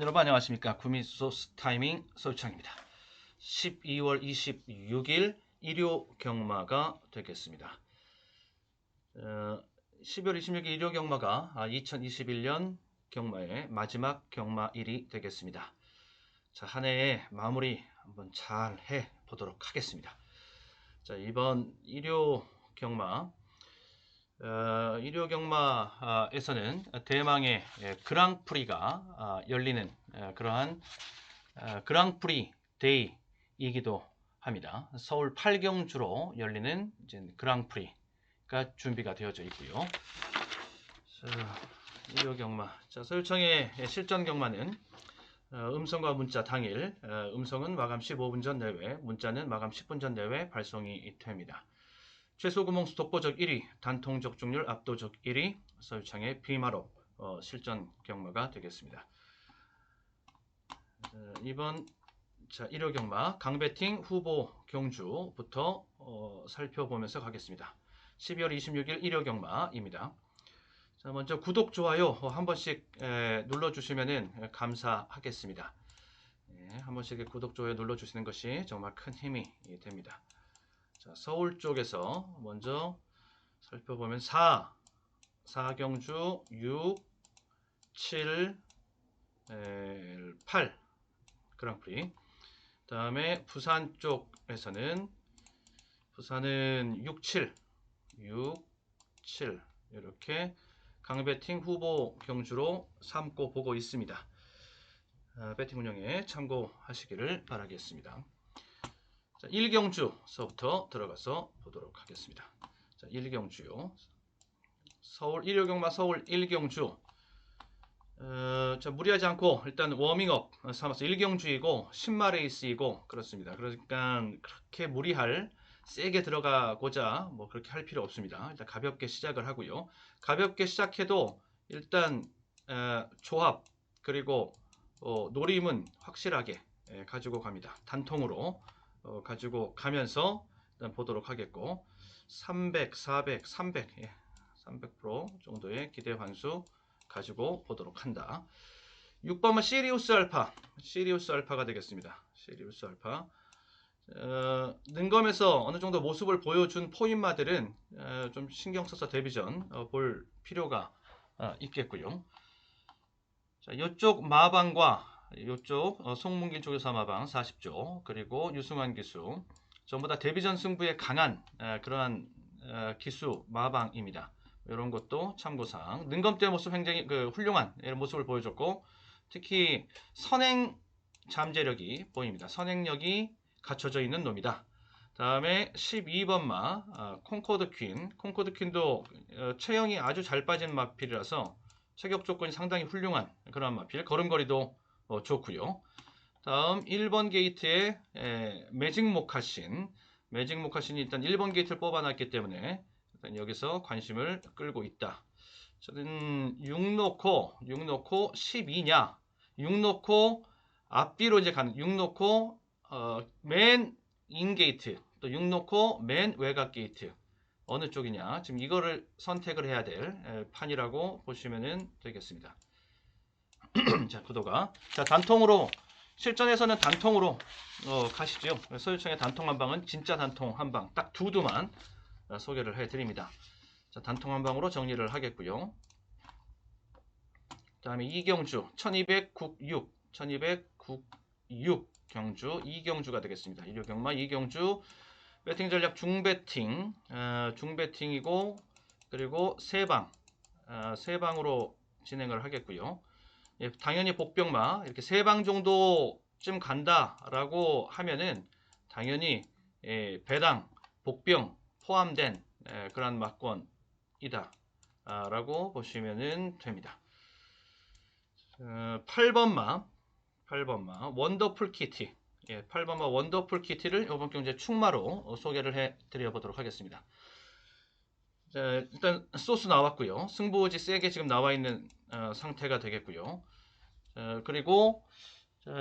여러분 안녕하십니까. 구미소스 타이밍 소유창입니다. 12월 26일 일요 경마가 되겠습니다. 12월 26일 일요 경마가 2021년 경마의 마지막 경마일이 되겠습니다. 자, 한 해의 마무리 한번 잘 해 보도록 하겠습니다. 자, 이번 일요 경마 일요 경마에서는 대망의 그랑프리가 열리는 그러한 그랑프리 데이이기도 합니다. 서울 8경주로 열리는 이제 그랑프리가 준비가 되어져 있고요. 자, 일요 경마. 자, 서울청의 실전 경마는 음성과 문자 당일, 음성은 마감 15분 전 내외, 문자는 마감 10분 전 내외 발송이 됩니다. 최소 구멍수 독보적 1위, 단통 적중률 압도적 1위, 서울창의 비마로 실전 경마가 되겠습니다. 이번 1호 경마 강배팅 후보 경주부터 살펴보면서 가겠습니다. 12월 26일 1호 경마입니다. 자, 먼저 구독, 좋아요 한 번씩 눌러주시면 감사하겠습니다. 한 번씩 구독, 좋아요 눌러주시는 것이 정말 큰 힘이 됩니다. 자, 서울 쪽에서 먼저 살펴보면 4경주 6, 7, 8 그랑프리. 다음에 부산 쪽에서는 부산은 6, 7 이렇게 강배팅 후보 경주로 삼고 보고 있습니다. 배팅 운영에 참고하시기를 바라겠습니다. 자, 1경주서부터 들어가서 보도록 하겠습니다. 자, 1경주요. 서울 1호 경마 서울 1경주. 자, 무리하지 않고 일단 워밍업 삼아서 1경주이고 10마 레이스이고 그렇습니다. 그러니까 그렇게 무리할 세게 들어가고자 뭐 그렇게 할 필요 없습니다. 일단 가볍게 시작을 하고요. 가볍게 시작해도 일단 조합 그리고 노림은 확실하게 가지고 갑니다. 단통으로 가지고 가면서 일단 보도록 하겠고 300, 400, 300, 300% 정도의 기대 환수 가지고 보도록 한다. 6번은 시리우스 알파가 되겠습니다. 시리우스 알파. 능검에서 어느 정도 모습을 보여준 포인마들은 좀 신경 써서 데뷔전 볼 필요가 있겠고요. 자, 이쪽 마방과 이쪽 송문길 쪽에서 마방 40조 그리고 유승환 기수 전부 다 데뷔전 승부에 강한 그러한 기수 마방입니다. 이런 것도 참고사항. 능검대 모습 굉장히 훌륭한 이런 모습을 보여줬고 특히 선행 잠재력이 보입니다. 선행력이 갖춰져 있는 놈이다. 다음에 12번마 콩코드 퀸도 체형이 아주 잘 빠진 마필이라서 체격 조건이 상당히 훌륭한 그런 마필. 걸음걸이도 좋고요. 다음 1번 게이트의 매직 모카신이 일단 1번 게이트를 뽑아놨기 때문에 일단 여기서 관심을 끌고 있다. 저는 6 놓고 12냐 6 놓고 앞뒤로 이제 가는 6 놓고 맨 인게이트 또 6 놓고 맨 외곽 게이트 어느 쪽이냐 지금 이거를 선택을 해야 될 판이라고 보시면 되겠습니다. 자, 구도가 자 단통으로 실전에서는 단통으로 가시죠. 서울청의 단통 한방은 진짜 단통 한방 딱 두두만 소개를 해드립니다. 자, 단통 한방으로 정리를 하겠고요. 그 다음에 2경주 1296 경주 2경주가 되겠습니다. 일요 경마 2경주 배팅 전략 중배팅이고 그리고 세방으로 진행을 하겠고요. 예, 당연히 복병마 이렇게 3방 정도쯤 간다라고 하면은 당연히 배당 복병 포함된 그런 막권이다 라고 보시면 됩니다. 8번마 원더풀 키티 8번마 원더풀 키티를 이번 경제 충마로 소개를 해 드려 보도록 하겠습니다. 자, 일단 소스 나왔고요. 승부지 세게 지금 나와 있는 상태가 되겠고요. 그리고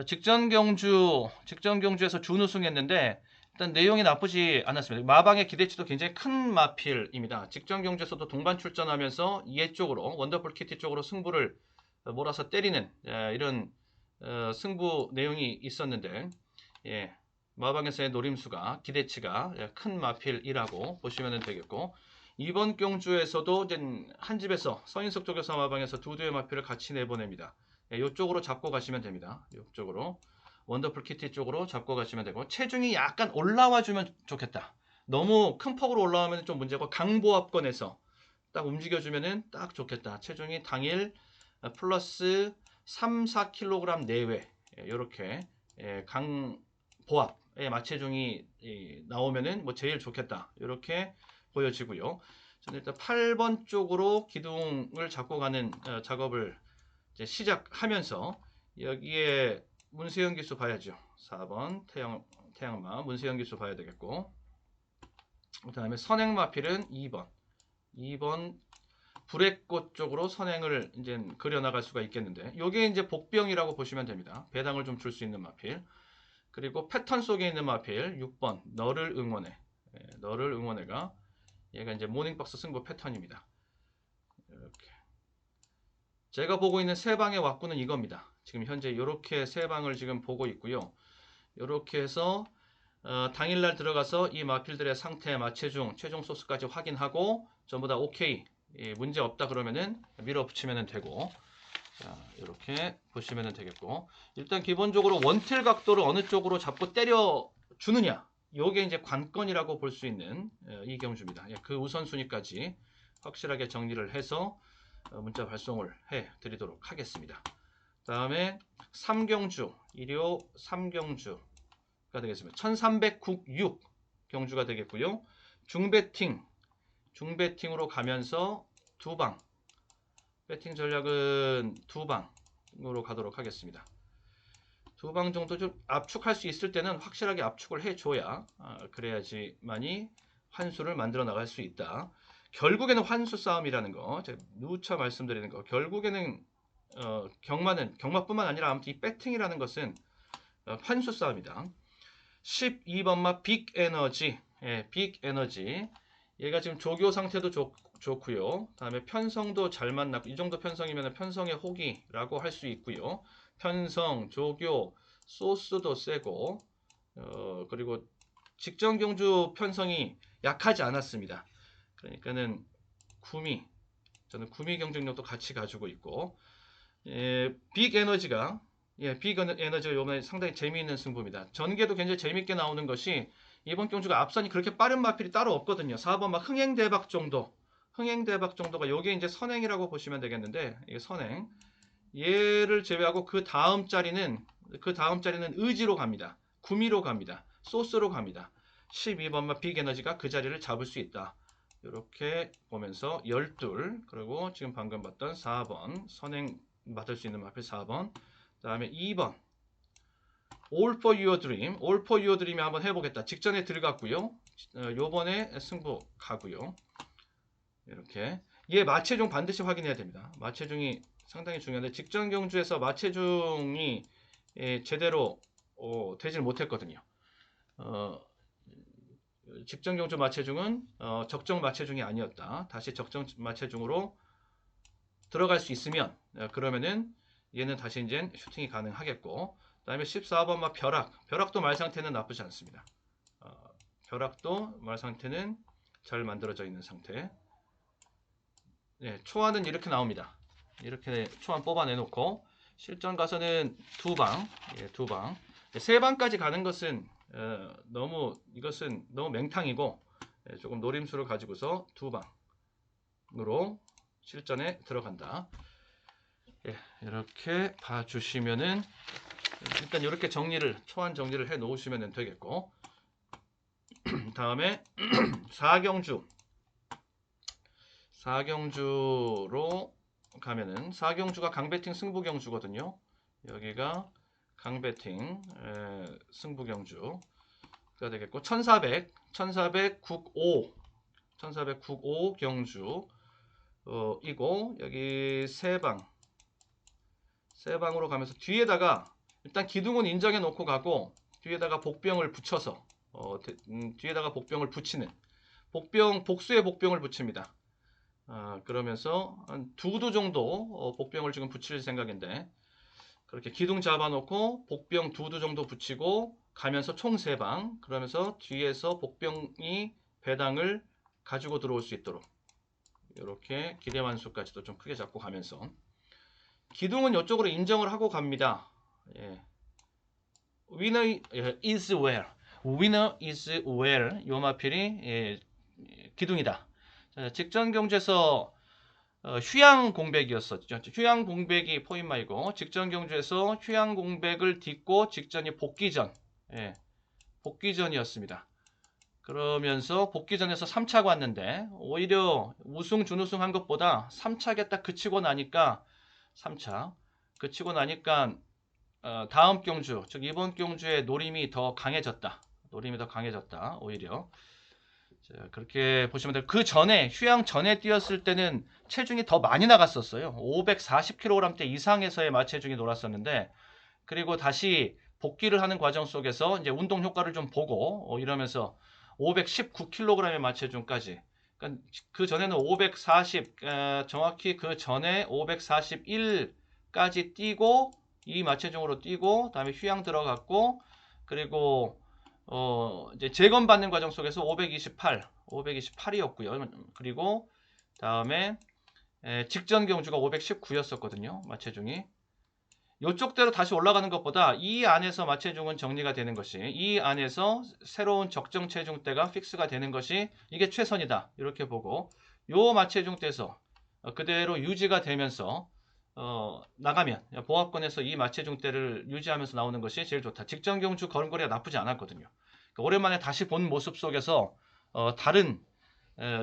직전 경주에서 준우승했는데 일단 내용이 나쁘지 않았습니다. 마방의 기대치도 굉장히 큰 마필입니다. 직전 경주에서도 동반 출전하면서 이해 쪽으로 원더풀 키티 쪽으로 승부를 몰아서 때리는 이런 승부 내용이 있었는데 예, 마방에서의 노림수가 기대치가 큰 마필이라고 보시면 되겠고 이번 경주에서도 이제 한 집에서 서인석 쪽에서 마방에서 두 대의 마필을 같이 내보냅니다. 예, 이쪽으로 잡고 가시면 됩니다. 이쪽으로 원더풀 키티 쪽으로 잡고 가시면 되고 체중이 약간 올라와 주면 좋겠다. 너무 큰 폭으로 올라오면 좀 문제고 강보합권에서 딱 움직여주면은 딱 좋겠다. 체중이 당일 플러스 3, 4kg 내외 이렇게 강보합의 마체중이 나오면은 뭐 제일 좋겠다. 이렇게 보여지고요. 저는 일단 8번 쪽으로 기둥을 잡고 가는 작업을 이제 시작하면서 여기에 문세영 기수 봐야죠. 4번 태양마 문세영 기수 봐야 되겠고 그 다음에 선행마필은 2번 불의꽃 쪽으로 선행을 이제 그려나갈 수가 있겠는데 요게 이제 복병이라고 보시면 됩니다. 배당을 좀 줄 수 있는 마필. 그리고 패턴 속에 있는 마필 6번 너를 응원해. 너를 응원해가 얘가 이제 모닝박스 승부 패턴입니다. 이렇게 제가 보고 있는 세 방의 왁구는 이겁니다. 지금 현재 이렇게 세 방을 지금 보고 있고요. 이렇게 해서 당일날 들어가서 이 마필들의 상태, 마체중, 최종 소스까지 확인하고 전부 다 오케이 문제 없다 그러면은 밀어붙이면 되고 자, 이렇게 보시면 되겠고 일단 기본적으로 원틸 각도를 어느 쪽으로 잡고 때려 주느냐 요게 이제 관건이라고 볼 수 있는 이 경주입니다. 그 우선순위까지 확실하게 정리를 해서 문자 발송을 해 드리도록 하겠습니다. 다음에 3경주 일요 3경주가 되겠습니다. 1306 경주가 되겠고요. 중배팅으로 가면서 두방 배팅 전략은 두방으로 가도록 하겠습니다. 두 방 정도 좀 압축할 수 있을 때는 확실하게 압축을 해줘야 그래야지만이 환수를 만들어 나갈 수 있다. 결국에는 환수 싸움이라는 거 제가 누차 말씀드리는 거 결국에는 경마뿐만 아니라 아무튼 이 배팅이라는 것은 환수 싸움이다. 12번마 빅에너지 빅에너지 얘가 지금 조교 상태도 좋고요. 다음에 편성도 잘 만났고 이 정도 편성이면 편성의 호기라고 할 수 있고요. 편성, 조교, 소스도 세고 그리고 직전 경주 편성이 약하지 않았습니다. 그러니까는 저는 구미 경쟁력도 같이 가지고 있고 빅에너지가 빅에너지가 이번에 상당히 재미있는 승부입니다. 전개도 굉장히 재미있게 나오는 것이 이번 경주가 앞선이 그렇게 빠른 마필이 따로 없거든요. 4번 막 흥행대박 정도가 요게 이제 선행이라고 보시면 되겠는데 이게 선행 얘를 제외하고 그 다음 자리는 의지로 갑니다. 구미로 갑니다. 소스로 갑니다. 12번마 빅에너지가 그 자리를 잡을 수 있다. 이렇게 보면서 12 그리고 지금 방금 봤던 4번 선행 맡을 수 있는 마필 4번 그 다음에 2번 All for your dream All for your dream이 한번 해보겠다. 직전에 들어갔고요. 요번에 승부 가고요. 이렇게 얘 마체중 반드시 확인해야 됩니다. 마체중이 상당히 중요한데 직전 경주에서 마체중이 제대로 되질 못했거든요. 직전 경주 마체중은 적정 마체중이 아니었다. 다시 적정 마체중으로 들어갈 수 있으면 그러면은 얘는 다시 이제 슈팅이 가능하겠고 그 다음에 14번마 벼락도 말 상태는 나쁘지 않습니다. 벼락도 말 상태는 잘 만들어져 있는 상태. 초안은 이렇게 나옵니다. 이렇게 초안 뽑아내놓고 실전 가서는 두방 세 방까지 가는 것은 이것은 너무 맹탕이고 조금 노림수를 가지고서 두 방으로 실전에 들어간다. 이렇게 봐주시면은 일단 이렇게 초안 정리를 해 놓으시면 되겠고 다음에 4경주로 가면은 4경주가 강배팅 승부경주거든요. 여기가 강배팅 승부경주가 되겠고 1400 경주 이고 여기 세 방으로 가면서 뒤에다가 일단 기둥은 인정해 놓고 가고 뒤에다가 복병을 붙여서 뒤에다가 복병을 붙이는 복수의 복병을 붙입니다. 그러면서 한 2두 정도 복병을 지금 붙일 생각인데 그렇게 기둥 잡아놓고 복병 2두 정도 붙이고 가면서 총 3방, 그러면서 뒤에서 복병이 배당을 가지고 들어올 수 있도록 이렇게 기대 완수까지도 좀 크게 잡고 가면서 기둥은 이쪽으로 인정을 하고 갑니다. 예. Winner is where. Winner is where. 요 마필이 예, 기둥이다. 자, 직전 경주에서 휴양 공백이었었죠. 휴양 공백이 포인마이고 직전 경주에서 휴양 공백을 딛고 직전이 복귀전. 예, 복귀전이었습니다. 그러면서 복귀전에서 3차가 왔는데 오히려 우승 준우승 한 것보다 3차에 딱 그치고 나니까 3차 그치고 나니까 다음 경주 즉 이번 경주의 노림이 더 강해졌다. 노림이 더 강해졌다. 오히려 자, 그렇게 보시면 돼요. 그 전에 휴양 전에 뛰었을 때는 체중이 더 많이 나갔었어요. 540kg대 이상에서의 마체중이 놀았었는데 그리고 다시 복귀를 하는 과정 속에서 이제 운동 효과를 좀 보고 이러면서 519kg의 마체중까지. 그러니까 그 전에는 540 정확히 그 전에 541까지 뛰고 이 마체중으로 뛰고 다음에 휴양 들어갔고 그리고 이제 재검 받는 과정 속에서 528이었고요. 그리고 다음에 직전 경주가 519였었거든요. 마체중이. 이쪽대로 다시 올라가는 것보다 이 안에서 마체중은 정리가 되는 것이 이 안에서 새로운 적정 체중대가 픽스가 되는 것이 이게 최선이다. 이렇게 보고 요 마체중대에서 그대로 유지가 되면서 나가면 보합권에서 이 마체중대를 유지하면서 나오는 것이 제일 좋다. 직전 경주 걸음걸이가 나쁘지 않았거든요. 그러니까 오랜만에 다시 본 모습 속에서 다른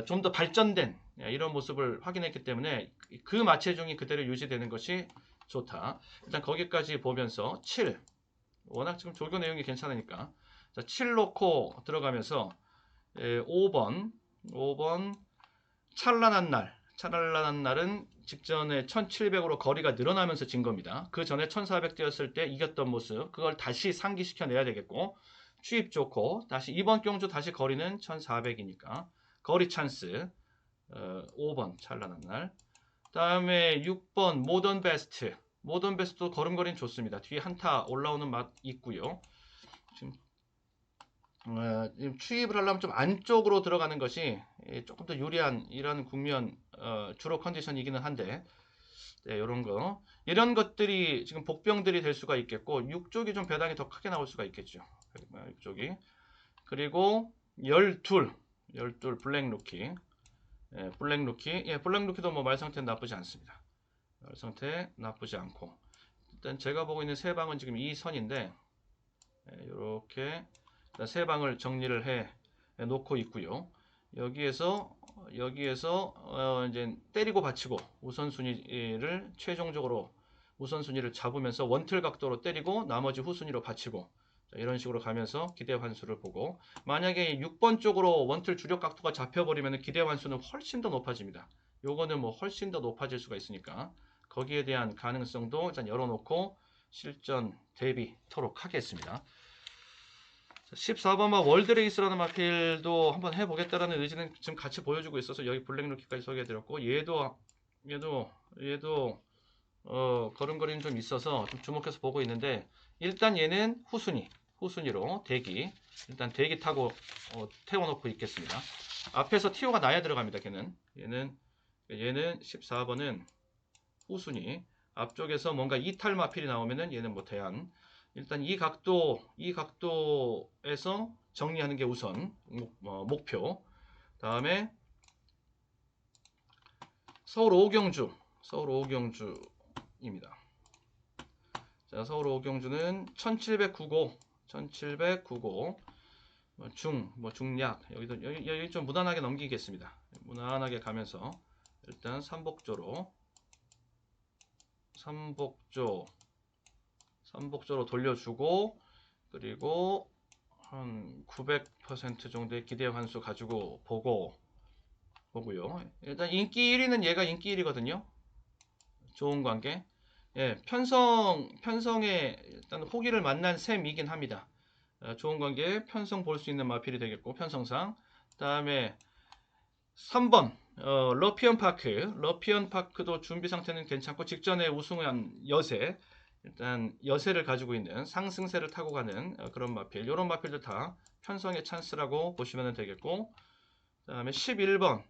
좀 더 발전된 이런 모습을 확인했기 때문에 그 마체중이 그대로 유지되는 것이 좋다. 일단 거기까지 보면서 7 워낙 지금 조교 내용이 괜찮으니까 자, 7 놓고 들어가면서 5번 찬란한 날은 직전에 1700으로 거리가 늘어나면서 진 겁니다. 그 전에 1400 뛰었을 때 이겼던 모습 그걸 다시 상기시켜 내야 되겠고 추입 좋고 다시 이번 경주 다시 거리는 1400이니까 거리 찬스 5번 찬란한 날 다음에 6번 모던 베스트도 걸음걸이는 좋습니다. 뒤에 한타 올라오는 맛 있고요. 지금 추입을 하려면 좀 안쪽으로 들어가는 것이 조금 더 유리한 이런 국면 주로 컨디션이기는 한데 네, 이런 것들이 지금 복병들이 될 수가 있겠고 6쪽이 좀 배당이 더 크게 나올 수가 있겠죠. 6쪽이 그리고 12 블랙 루키 블랙루키도 뭐 말 상태는 나쁘지 않습니다. 말 상태 나쁘지 않고 일단 제가 보고 있는 세 방은 지금 이 선인데 이렇게 세 방을 정리를 해 놓고 있고요. 여기에서 이제 때리고 받치고 우선순위를 최종적으로 우선순위를 잡으면서 원틀 각도로 때리고 나머지 후순위로 받치고 이런 식으로 가면서 기대 환수를 보고 만약에 6번 쪽으로 원틀 주력 각도가 잡혀버리면 기대 환수는 훨씬 더 높아집니다. 요거는 뭐 훨씬 더 높아질 수가 있으니까 거기에 대한 가능성도 일단 열어놓고 실전 대비토록 하겠습니다. 14번마 월드레이스라는 마필도 한번 해보겠다라는 의지는 지금 같이 보여주고 있어서 여기 블랙루키까지 소개해드렸고 얘도 걸음걸이는 좀 있어서 좀 주목해서 보고 있는데 일단 얘는 후순위로 대기 일단 대기 타고 태워놓고 있겠습니다. 앞에서 TO가 나야 들어갑니다. 얘는 14번은 후순위 앞쪽에서 뭔가 이탈 마필이 나오면은 얘는 뭐 대안 일단 이 각도에서 정리하는 게 우선 목표 다음에 서울 오경주입니다. 자, 서울 오경주는 1709고 중약 여기 좀 무난하게 넘기겠습니다. 무난하게 가면서 일단 삼복조로 돌려주고 그리고 한 900% 정도의 기대 환수 가지고 보고요. 일단 인기 1위는 얘가 인기 1위거든요. 좋은 관계. 예, 편성에 일단 호기를 만난 셈이긴 합니다. 좋은 관계 편성 볼 수 있는 마필이 되겠고 편성상. 다음에 3번 러피언 파크도 준비 상태는 괜찮고 직전에 우승한 여세 일단 여세를 가지고 있는 상승세를 타고 가는 그런 마필, 이런 마필들 다 편성의 찬스라고 보시면 되겠고, 그다음에 11번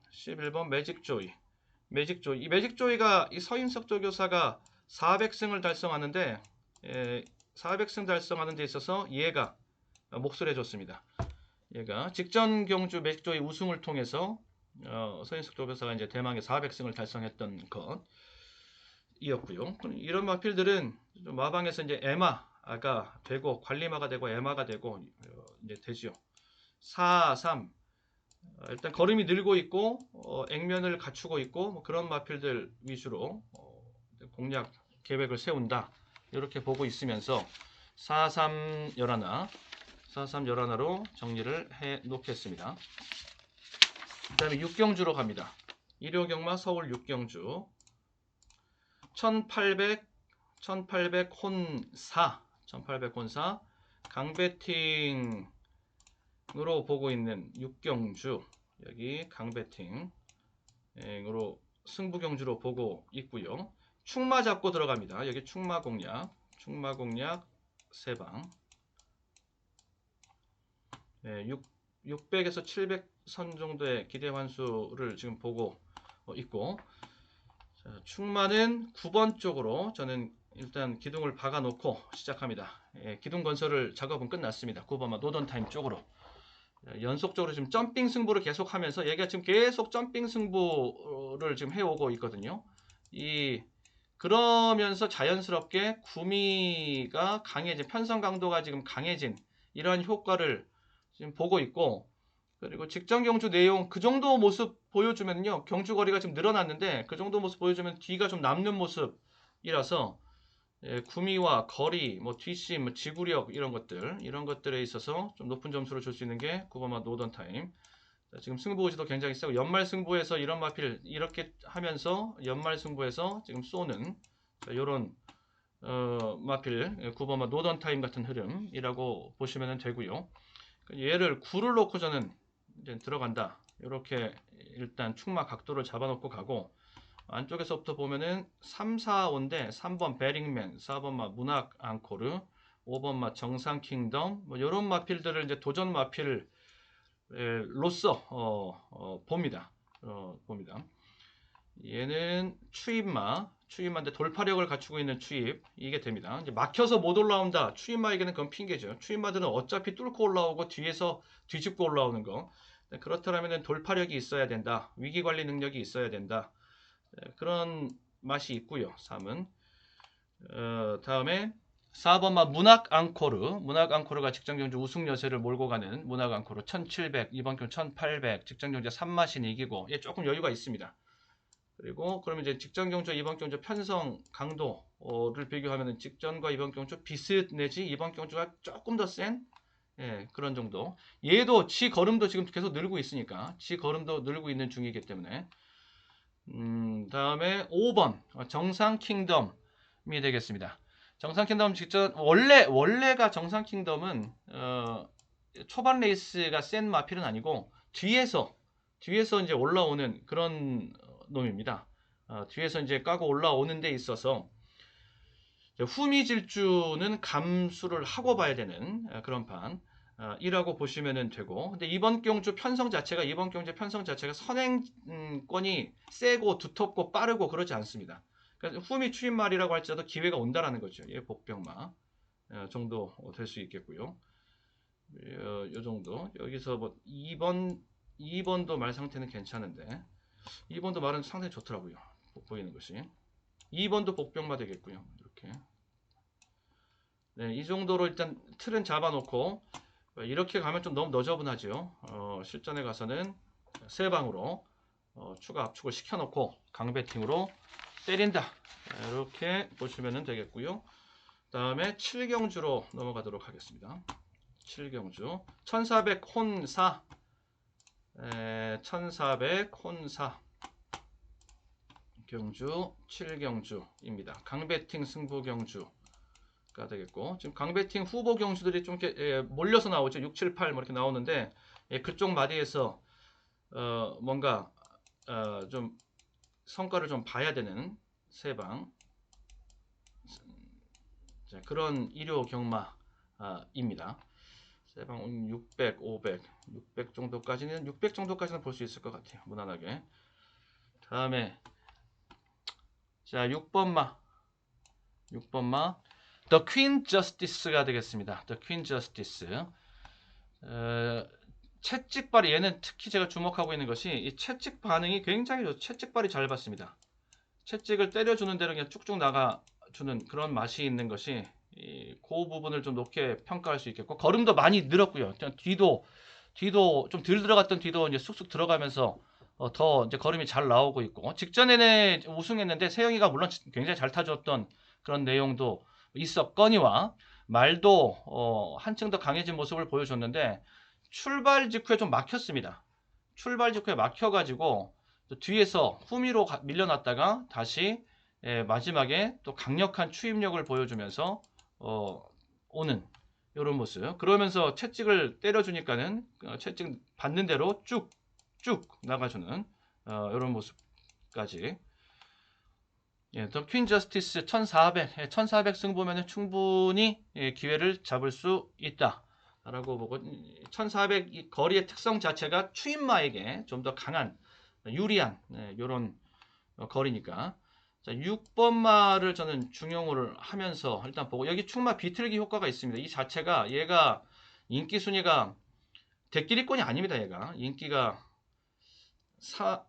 매직조이. 이 매직조이가 이 서인석조 교사가 400승을 달성하는데, 400승 달성하는 데 있어서 얘가 몫을 해줬습니다. 얘가 직전 경주 매직조이 우승을 통해서 서인석조 교사가 이제 대망의 400승을 달성했던 것이었고요. 이런 마필들은 마방에서 이제 에마가 되고 관리마가 되고 에마가 되고 이제 되죠. 4, 3 일단 걸음이 늘고 있고 액면을 갖추고 있고 뭐 그런 마필들 위주로 공략 계획을 세운다, 이렇게 보고 있으면서 4-3 열하나로 정리를 해 놓겠습니다. 그 다음에 육경주로 갑니다. 일요경마 서울 육경주 1800 혼사 강배팅으로 보고 있는 육경주, 여기 강배팅으로 승부경주로 보고 있고요. 충마 잡고 들어갑니다. 여기 충마 공략 3방, 600에서 700선 정도의 기대 환수를 지금 보고 있고, 자, 충마는 9번 쪽으로 저는 일단 기둥을 박아 놓고 시작합니다. 기둥 건설을 작업은 끝났습니다. 9번마 노던타임 쪽으로 연속적으로 지금 점핑 승부를 계속하면서 얘가 지금 계속 점핑 승부를 지금 해오고 있거든요. 그러면서 자연스럽게 구미가 강해진, 편성 강도가 지금 강해진 이러한 효과를 지금 보고 있고, 그리고 직전 경주 내용 그 정도 모습 보여주면요, 경주 거리가 지금 늘어났는데 그 정도 모습 보여주면 뒤가 좀 남는 모습이라서 구미와 거리, 뭐 뒷심, 지구력 이런 것들에 있어서 좀 높은 점수를 줄 수 있는 게 9번마 노던 타임. 지금 승부의지도 굉장히 세고 연말 승부에서 이런 마필 이렇게 하면서 연말 승부에서 지금 쏘는 이런 마필 9번마 노던 타임 같은 흐름이라고 보시면 되고요. 얘를 9를 놓고 저는 이제 들어간다, 이렇게 일단 충마 각도를 잡아놓고 가고, 안쪽에서부터 보면은 3, 4, 5인데 3번 베링맨, 4번마 문학 앙코르, 5번마 정상 킹덤, 뭐 이런 마필들을 이제 도전 마필로서 봅니다. 얘는 추입마인데 돌파력을 갖추고 있는 추입, 이게 됩니다. 이제 막혀서 못 올라온다, 추입마에게는 그건 핑계죠. 추입마들은 어차피 뚫고 올라오고 뒤에서 뒤집고 올라오는 거. 그렇다면 돌파력이 있어야 된다, 위기관리 능력이 있어야 된다, 그런 맛이 있고요. 3은 다음에 4번마 문학 앙코르가 직전 경주 우승 여세를 몰고 가는 문학 앙코르 1700, 이번 경주 1800 직전 경주 3마신 이기고, 얘 조금 여유가 있습니다. 그리고 그러면 이제 직전 경주 이번 경주 편성 강도를 비교하면 직전과 이번 경주 비슷 내지 이번 경주가 조금 더 센 그런 정도. 얘도 지 걸음도 지금 계속 늘고 있으니까, 지 걸음도 늘고 있는 중이기 때문에 다음에 5번 정상 킹덤이 되겠습니다. 정상 킹덤 직전 원래가 정상 킹덤은 초반 레이스가 센 마필은 아니고 뒤에서 이제 올라오는 그런 놈입니다. 뒤에서 이제 까고 올라오는 데 있어서 후미질주는 감수를 하고 봐야 되는 그런 판 이라고 보시면 되고, 근데 이번 경주 편성 자체가 선행권이 세고 두텁고 빠르고 그러지 않습니다. 그러니까 후미 추임말이라고 할지라도 기회가 온다라는 거죠. 예, 복병마 정도 될 수 있겠고요. 요 정도. 여기서 뭐 2번도 말 상태는 괜찮은데 2번도 말은 상당히 좋더라고요. 보이는 것이 2번도 복병마 되겠고요. 이렇게 이 정도로 일단 틀은 잡아놓고, 이렇게 가면 좀 너무 너저분하죠. 실전에 가서는 세 방으로 추가 압축을 시켜놓고 강배팅으로 때린다, 이렇게 보시면 되겠고요. 다음에 7경주로 넘어가도록 하겠습니다. 7경주 1400 혼사 1400 혼사 경주 7경주입니다. 강배팅 승부 경주가 되겠고, 지금 강배팅 후보 경주들이 좀 이렇게 몰려서 나오죠. 6, 7, 8 뭐 이렇게 나오는데 그쪽 마디에서 뭔가 좀 성과를 좀 봐야 되는 세방 자, 그런 일요 경마입니다. 세방 600, 500, 600 정도까지는 볼 수 있을 것 같아요. 무난하게. 다음에 자, 6번마 The Queen Justice가 되겠습니다. The Queen Justice. 채찍발이, 얘는 특히 제가 주목하고 있는 것이 이 채찍 반응이 굉장히 좋죠. 채찍발이 잘 받습니다. 채찍을 때려주는 대로 그냥 쭉쭉 나가주는 그런 맛이 있는 것이 그 부분을 좀 높게 평가할 수 있겠고, 걸음도 많이 늘었고요. 뒤도 좀 덜 들어갔던 뒤도 이제 쑥쑥 들어가면서 더 이제 걸음이 잘 나오고 있고, 직전에는 우승했는데 세영이가 물론 굉장히 잘 타줬던 그런 내용도 있었거니와 말도 한층 더 강해진 모습을 보여줬는데, 출발 직후에 좀 막혔습니다. 출발 직후에 막혀가지고 또 뒤에서 후미로 밀려났다가 다시 마지막에 또 강력한 추임력을 보여주면서 오는 이런 모습. 그러면서 채찍을 때려주니까는 채찍 받는 대로 쭉쭉 나가주는 이런 모습까지. 예, 더 퀸 저스티스 1400 승부면은 충분히 기회를 잡을 수 있다 라고 보고, 1400 거리의 특성 자체가 추임마에게 좀 더 강한 유리한 이런 거리니까. 자, 6번마를 저는 중용을 하면서 일단 보고, 여기 충마 비틀기 효과가 있습니다. 이 자체가 얘가 인기 순위가 대끼리권이 아닙니다. 얘가 인기가 3,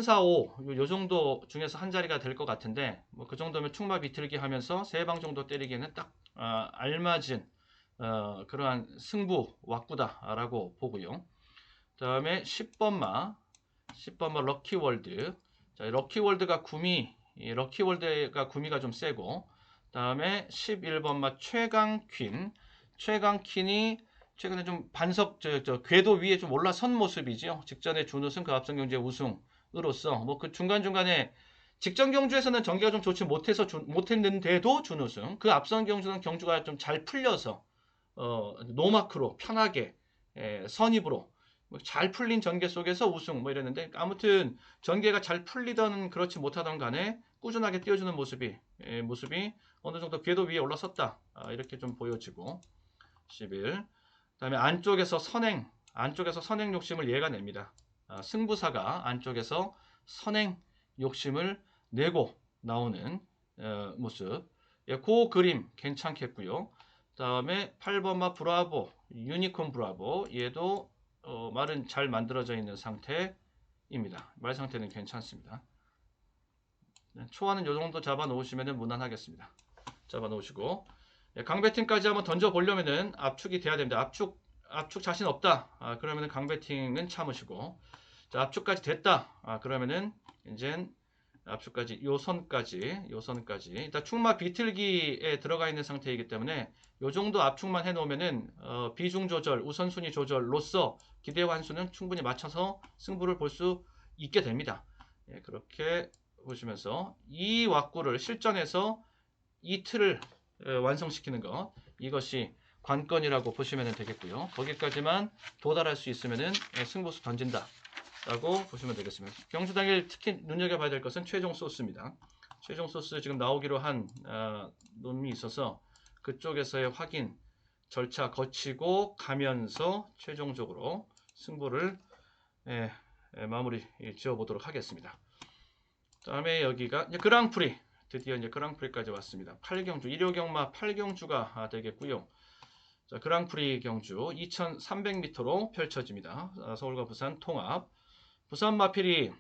4, 5 요 정도 중에서 한 자리가 될 것 같은데, 뭐 그 정도면 충마 비틀기 하면서 3방 정도 때리기에는 딱 알맞은 그러한 승부 왁구다라고 보고요. 다음에 10번마 럭키월드. 자, 럭키월드가 구미가 좀 세고, 다음에 11번마 최강퀸이 최근에 좀 반석 궤도 위에 좀 올라선 모습이죠. 직전에 준우승, 그 앞선 경주의 우승으로서 뭐 그 중간중간에 직전 경주에서는 전개가 좀 좋지 못했는데도 준우승, 그 앞선 경주가 좀 잘 풀려서 노마크로 편하게 선입으로 잘 풀린 전개 속에서 우승 뭐 이랬는데, 아무튼 전개가 잘 풀리던 그렇지 못하던 간에 꾸준하게 뛰어주는 모습이 어느 정도 궤도 위에 올라섰다, 이렇게 좀 보여지고. 11. 그다음에 안쪽에서 선행 욕심을 얘가 냅니다. 승부사가 안쪽에서 선행 욕심을 내고 나오는 모습. 예, 그 그림 괜찮겠고요. 다음에 8번마 브라보, 유니콘 브라보. 얘도 말은 잘 만들어져 있는 상태입니다. 말 상태는 괜찮습니다. 초안은 이 정도 잡아 놓으시면 무난하겠습니다. 잡아 놓으시고, 강배팅까지 한번 던져 보려면은 압축이 돼야 됩니다. 압축 자신 없다, 그러면은 강배팅은 참으시고, 자, 압축까지 됐다, 그러면은 이제 압축까지 요 선까지 일단 충마 비틀기에 들어가 있는 상태이기 때문에 요 정도 압축만 해 놓으면은 비중 조절, 우선순위 조절로서 기대 환수는 충분히 맞춰서 승부를 볼 수 있게 됩니다. 예, 그렇게 보시면서 이 왁구를 실전에서 이 틀을 완성시키는 것, 이것이 관건이라고 보시면 되겠고요. 거기까지만 도달할 수 있으면 승부수 던진다 라고 보시면 되겠습니다. 경주 당일 특히 눈여겨봐야 될 것은 최종 소스입니다. 최종 소스 지금 나오기로 한 놈이 있어서 그쪽에서의 확인 절차 거치고 가면서 최종적으로 승부를 마무리 지어 보도록 하겠습니다. 다음에 여기가 이제 그랑프리, 드디어 이제 그랑프리까지 왔습니다. 8경주, 1호 경마 8경주가 되겠고요. 자, 그랑프리 경주 2300m로 펼쳐집니다. 서울과 부산 통합. 부산 마필이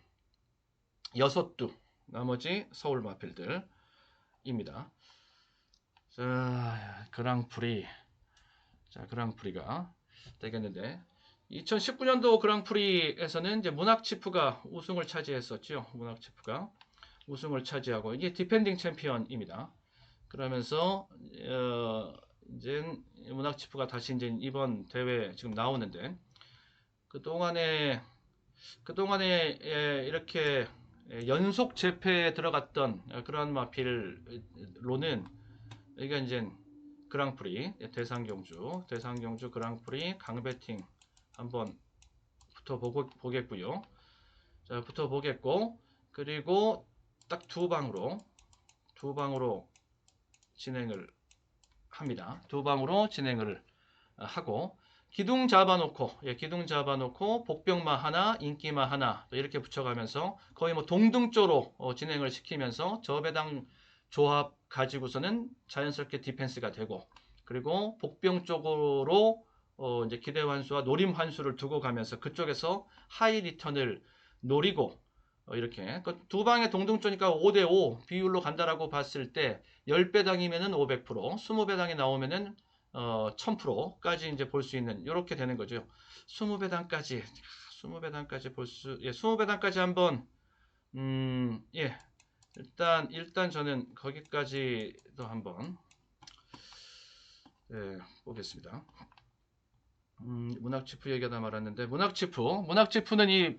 6두, 나머지 서울 마필들입니다. 자, 그랑프리. 자, 그랑프리가 되겠는데, 2019년도 그랑프리에서는 이제 문학치프가 우승을 차지했었죠. 문학치프가 우승을 차지하고, 이게 디펜딩 챔피언입니다. 그러면서 이제 문학치프가 다시 이제 이번 대회 지금 나오는데, 그동안에 이렇게 연속 재패에 들어갔던 그러한 마필로는 여기가 이제 그랑프리 대상경주 그랑프리 강배팅 한번 붙어보겠고요. 자, 붙어보겠고, 그리고 딱 두 방으로 진행을 합니다. 두 방으로 진행을 하고 기둥 잡아놓고 기둥 잡아놓고 복병마 하나, 인기마 하나 이렇게 붙여가면서 거의 뭐 동등조로 진행을 시키면서 저배당 조합 가지고서는 자연스럽게 디펜스가 되고 그리고 복병 쪽으로 이제 기대 환수와 노림 환수를 두고 가면서 그쪽에서 하이 리턴을 노리고 이렇게 두 방의 동등조니까 5대5 비율로 간다라고 봤을 때 10배당이면은 500%, 20배당이 나오면은 1000%까지 이제 볼 수 있는 이렇게 되는 거죠. 20배당까지 볼 수, 20배당까지 한번 일단 저는 거기까지도 한번 보겠습니다. 문학치프 얘기하다 말았는데 문학치프는 이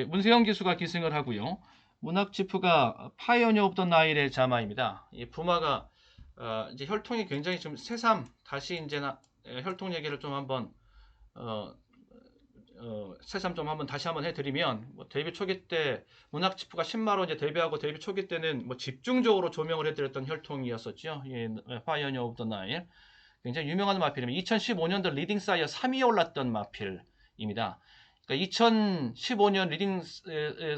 문세영 기수가 기승을 하고요. 문학치프가 파이오니어 오브 더 나일의 자마입니다. 이 부마가 이제 혈통이 굉장히 좀 새삼 다시 이제 혈통 얘기를 좀 한번 새삼 좀 한번 다시 한번 해드리면 뭐 데뷔 초기 때 문학치프가 10마로 이제 데뷔하고 데뷔 초기 때는 뭐 집중적으로 조명을 해드렸던 혈통이었었죠. 파이오니어 오브 더 나일 굉장히 유명한 마필입니다. 2015년도 리딩 사이어 3위에 올랐던 마필입니다. 그러니까 2015년 리딩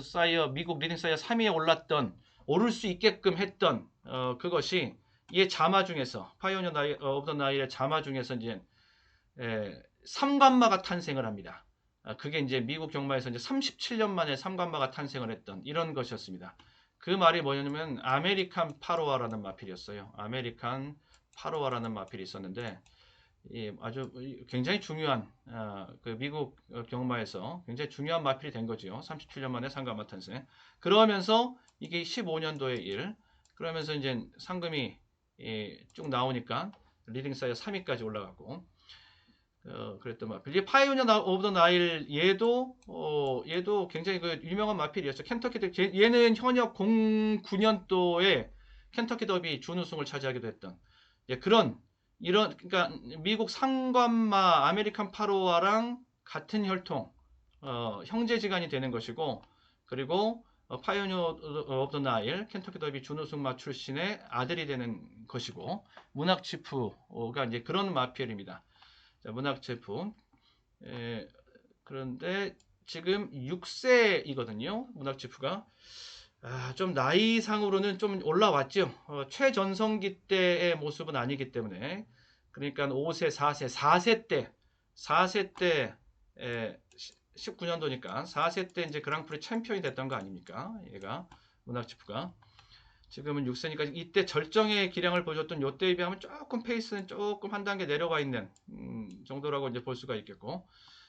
사이어 미국 리딩 사이어 3위에 올랐던 오를 수 있게끔 했던 그것이 이 자마 중에서 파이오니어 오브 더 나일의 자마 중에서 이제 3관마가 탄생을 합니다. 그게 이제 미국 경마에서 이제 37년 만에 3관마가 탄생을 했던 이런 것이었습니다. 그 말이 뭐냐면 아메리칸 파로아라는 마필이었어요. 아메리칸 파로아라는 마필이 있었는데 아주 굉장히 중요한 그 미국 경마에서 굉장히 중요한 마필이 된 거죠. 37년 만에 상관마 탄생. 그러면서 이게 15년도의 일. 그러면서 이제 상금이 쭉 나오니까 리딩 사이어 3위까지 올라가고 그랬던 마필. 이 파이오니어 오브 더 나일 얘도 굉장히 그 유명한 마필이었죠. 켄터키 얘는 현역 09년도에 켄터키 더비 준우승을 차지하기도 했던 그러니까 미국 상관마 아메리칸 파로아랑 같은 혈통 형제지간이 되는 것이고 그리고 파이오니어 오브 더 나일 켄터키 더비 준우승마 출신의 아들이 되는 것이고 문학치프가 이제 그런 마필입니다. 자, 문학치프 그런데 지금 6세이거든요. 문학치프가 좀 나이상으로는 좀 올라왔죠. 최전성기 때의 모습은 아니기 때문에 그러니까 5세, 4세 때 19년도니까 4세 때 이제 그랑프리 챔피언이 됐던 거 아닙니까? 얘가 문학치프가 지금은 6세니까 이때 절정의 기량을 보여줬던 요때에 비하면 조금 페이스는 조금 한 단계 내려가 있는 정도라고 이제 볼 수가 있겠고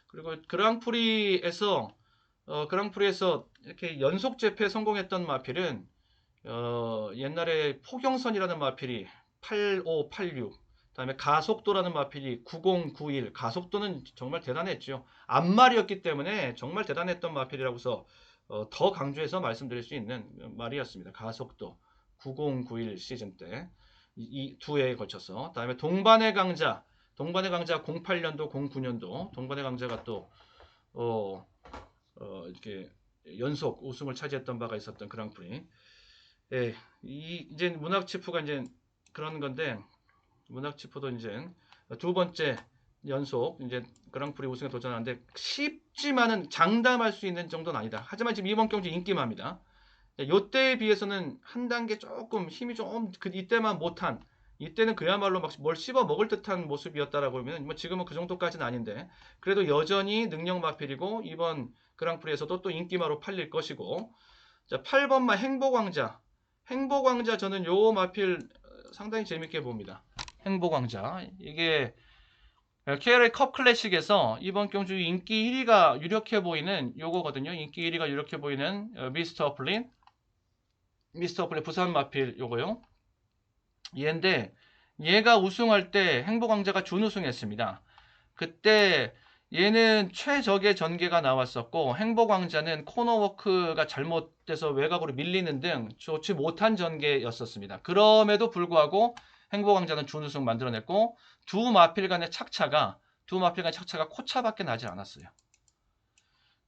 그리고 그랑프리에서 이렇게 연속 재패 성공했던 마필은 옛날에 포경선이라는 마필이 85, 86 그다음에 가속도라는 마필이 90, 91 가속도는 정말 대단했죠. 앞말이었기 때문에 정말 대단했던 마필이라고서 더 강조해서 말씀드릴 수 있는 말이었습니다. 가속도 90, 91 시즌 때 이 두 해에 걸쳐서 그다음에 동반의 강자 08년도, 09년도 동반의 강자가 또 이렇게 연속 우승을 차지했던 바가 있었던 그랑프리. 이제 문학치프가 이제 그런 건데 문학치프도 이제 두 번째 연속 이제 그랑프리 우승에 도전하는데 쉽지만은 장담할 수 있는 정도는 아니다. 하지만 지금 이번 경주 인기마입니다. 요때에 비해서는 한 단계 조금 힘이 좀 이때만 못한 이때는 그야말로 막 뭘 씹어 먹을 듯한 모습이었다라고 하면 뭐 지금은 그 정도까지는 아닌데 그래도 여전히 능력 마필이고 이번 그랑프리에서도 또 인기마로 팔릴 것이고 자 8번마 행복왕자 저는 요 마필 상당히 재밌게 봅니다. 행복왕자 이게 KRA 컵 클래식에서 이번 경주 인기 1위가 유력해 보이는 요거거든요. 인기 1위가 유력해 보이는 미스터 플린 부산 마필 요거요. 얘인데 얘가 우승할 때 행복왕자가 준우승했습니다. 그때 얘는 최적의 전개가 나왔었고 행복왕자는 코너워크가 잘못돼서 외곽으로 밀리는 등 좋지 못한 전개였었습니다. 그럼에도 불구하고 행복왕자는 준우승 만들어냈고 두 마필 간의 착차가 코차밖에 나지 않았어요.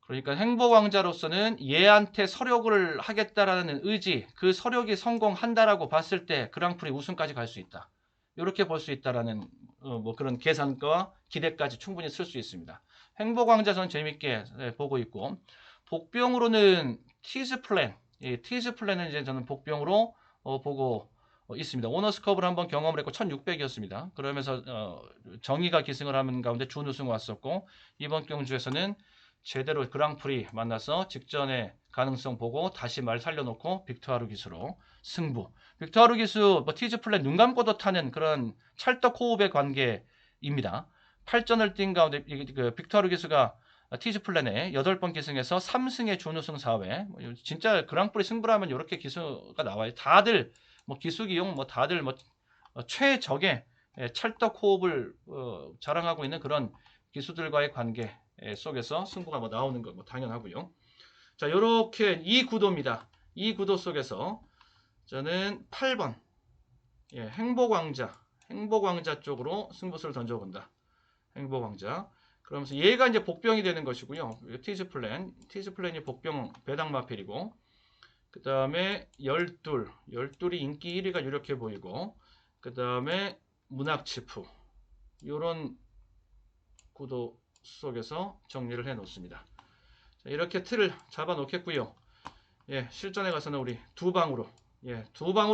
그러니까 행복왕자로서는 얘한테 서력을 하겠다라는 의지, 그 서력이 성공한다라고 봤을 때 그랑프리 우승까지 갈 수 있다. 이렇게 볼 수 있다라는 뭐 그런 계산과 기대까지 충분히 쓸 수 있습니다. 행복왕자 전 재밌게 보고 있고, 복병으로는 티즈 플랜, 티즈 플랜은 이제 저는 복병으로 보고 있습니다. 오너스컵을 한번 경험을 했고 1600이었습니다. 그러면서 정의가 기승을 하는 가운데 준우승 왔었고, 이번 경주에서는 제대로 그랑프리 만나서 직전의 가능성 보고 다시 말 살려놓고 빅토아르 기수로 승부. 빅토아르 기수 뭐 티즈 플랜 눈 감고도 타는 그런 찰떡 호흡의 관계입니다. 8전을 뛴 가운데 그 빅토아르 기수가 티즈 플랜에 8번 기승해서 3승의 준우승 4회. 진짜 그랑프리 승부라면 이렇게 기수가 나와요. 다들 뭐 기수기용 뭐 다들 뭐 최적의 찰떡 호흡을 자랑하고 있는 그런 기수들과의 관계 속에서 승부가 뭐 나오는 거 뭐 당연하고요. 자, 요렇게 이 구도입니다. 이 구도 속에서 저는 8번 행복왕자 쪽으로 승부수를 던져본다. 행복왕자. 그러면서 얘가 이제 복병이 되는 것이고요. 티즈플랜이 복병 배당 마필이고, 그 다음에 열둘이 인기 1위가 유력해 보이고, 그 다음에 문학치프. 요런 구도 속에서 정리를 해 놓습니다. 이렇게 틀을 잡아 놓겠고요. 실전에 가서는 우리 두 방으로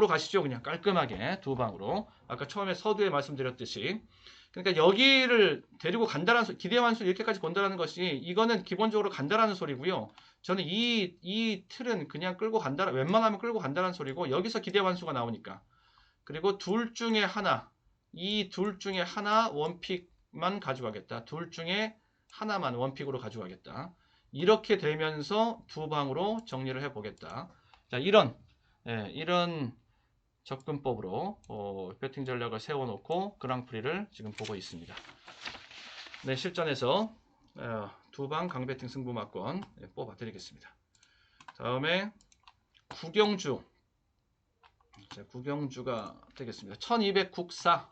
가시죠. 그냥 깔끔하게 두 방으로. 아까 처음에 서두에 말씀드렸듯이. 그러니까 여기를 데리고 간다라는 기대 완수 이렇게까지 본다라는 것이 이거는 기본적으로 간다라는 소리고요. 저는 이 틀은 그냥 끌고 간다, 웬만하면 끌고 간다라는 소리고, 여기서 기대 완수가 나오니까. 그리고 이 둘 중에 하나 원픽만 가져가겠다. 둘 중에 하나만 원픽으로 가져가겠다. 이렇게 되면서 두 방으로 정리를 해보겠다. 자, 이런 접근법으로 배팅 전략을 세워놓고 그랑프리를 지금 보고 있습니다. 네, 실전에서 두 방 강배팅 승부마권 뽑아드리겠습니다. 다음에 구경주. 자, 구경주가 되겠습니다. 1200 국사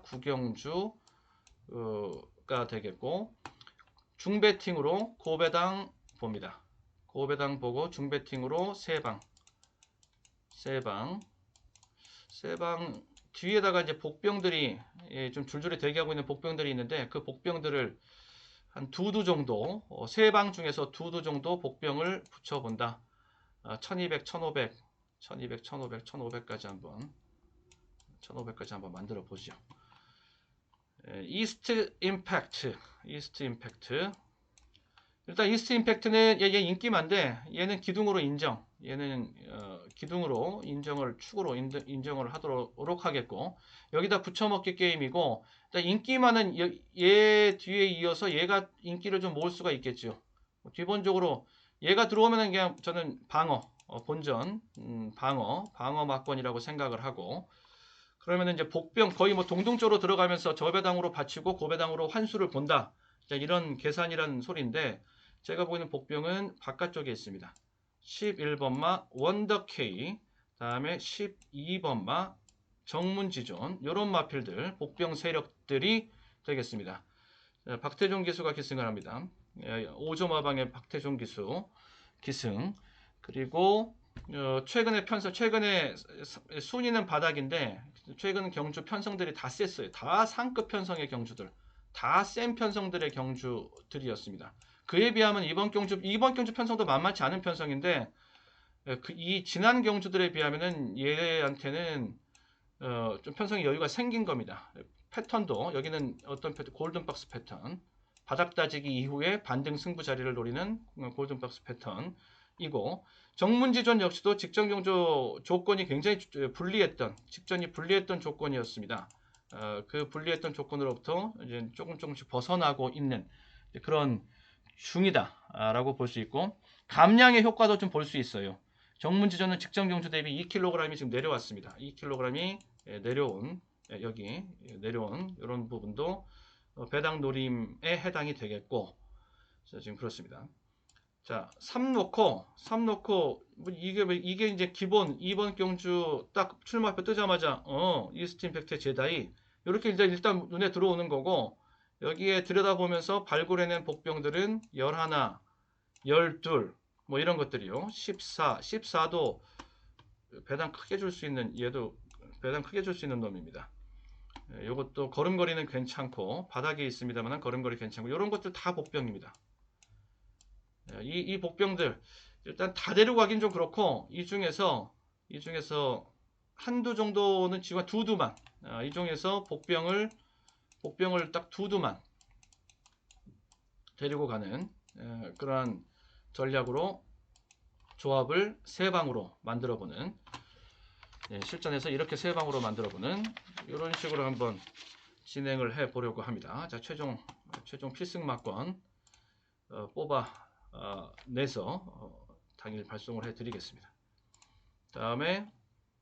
구경주가 되겠고, 중배팅으로 고배당 봅니다. 고배당 보고 중배팅으로 세방 뒤에다가 이제 복병들이 좀 줄줄이 대기하고 있는 복병들이 있는데, 그 복병들을 한 두두 정도, 세 방 중에서 두두 정도 복병을 붙여본다. 1200, 1500, 1500까지 한번 만들어 보죠. 이스트 임팩트. 일단 이스트 임팩트는 얘 인기만데 얘는 기둥으로 인정. 얘는 기둥으로 축으로 인정을 하도록 하겠고, 여기다 붙여먹기 게임이고, 일단 인기만은 얘 뒤에 이어서 얘가 인기를 좀 모을 수가 있겠죠. 기본적으로 얘가 들어오면 그냥 저는 본전 방어 막권이라고 생각을 하고, 그러면 이제 복병 거의 뭐 동동조로 들어가면서 저배당으로 받치고 고배당으로 환수를 본다. 자, 이런 계산이라는 소리인데, 제가 보이는 복병은 바깥쪽에 있습니다. 11번마 원더K, 다음에 12번마 정문지존, 이런 마필들 복병 세력들이 되겠습니다. 박태종 기수가 기승을 합니다. 5조 마방의 박태종 기수 기승. 그리고 최근에 순위는 바닥인데 최근 경주 편성들이 다 셌어요. 다 상급 편성의 경주들, 다 센 편성들의 경주들이었습니다. 그에 비하면 이번 경주 편성도 만만치 않은 편성인데, 이 지난 경주들에 비하면은 얘한테는 좀 편성의 여유가 생긴 겁니다. 패턴도 여기는 어떤 패턴, 골든박스 패턴, 바닥 다지기 이후에 반등 승부 자리를 노리는 골든박스 패턴이고, 정문지존 역시도 직전 경주 조건이 굉장히 직전이 불리했던 조건이었습니다. 그 불리했던 조건으로부터 이제 조금씩 벗어나고 있는 그런 중이다라고 볼 수 있고, 감량의 효과도 좀 볼 수 있어요. 정문지존은 직전 경주 대비 2kg이 지금 내려왔습니다. 2kg이 내려온 이런 부분도 배당 노림에 해당이 되겠고, 자, 지금 그렇습니다. 자, 3 놓고 뭐 이게 이제 기본 이번 경주 딱 출마표 뜨자마자 이스트 임팩트의 제다이 이렇게 일단 눈에 들어오는 거고, 여기에 들여다보면서 발굴해낸 복병들은 11, 12, 뭐 이런 것들이요. 14도 배당 크게 줄 수 있는 얘도 배당 크게 줄 수 있는 놈입니다. 이것도 걸음걸이는 괜찮고 바닥에 있습니다만 걸음걸이 괜찮고 이런 것들 다 복병입니다. 이 복병들 일단 다 데리고 가긴 좀 그렇고 이 중에서 한두 정도는 지금 두두만 이 중에서 복병을 딱 두두만 데리고 가는 그러한 전략으로 조합을 세 방으로 만들어보는 실전에서 이렇게 세 방으로 만들어보는 이런 식으로 한번 진행을 해 보려고 합니다. 자, 최종 필승막권 뽑아 내서 당일 발송을 해 드리겠습니다. 다음에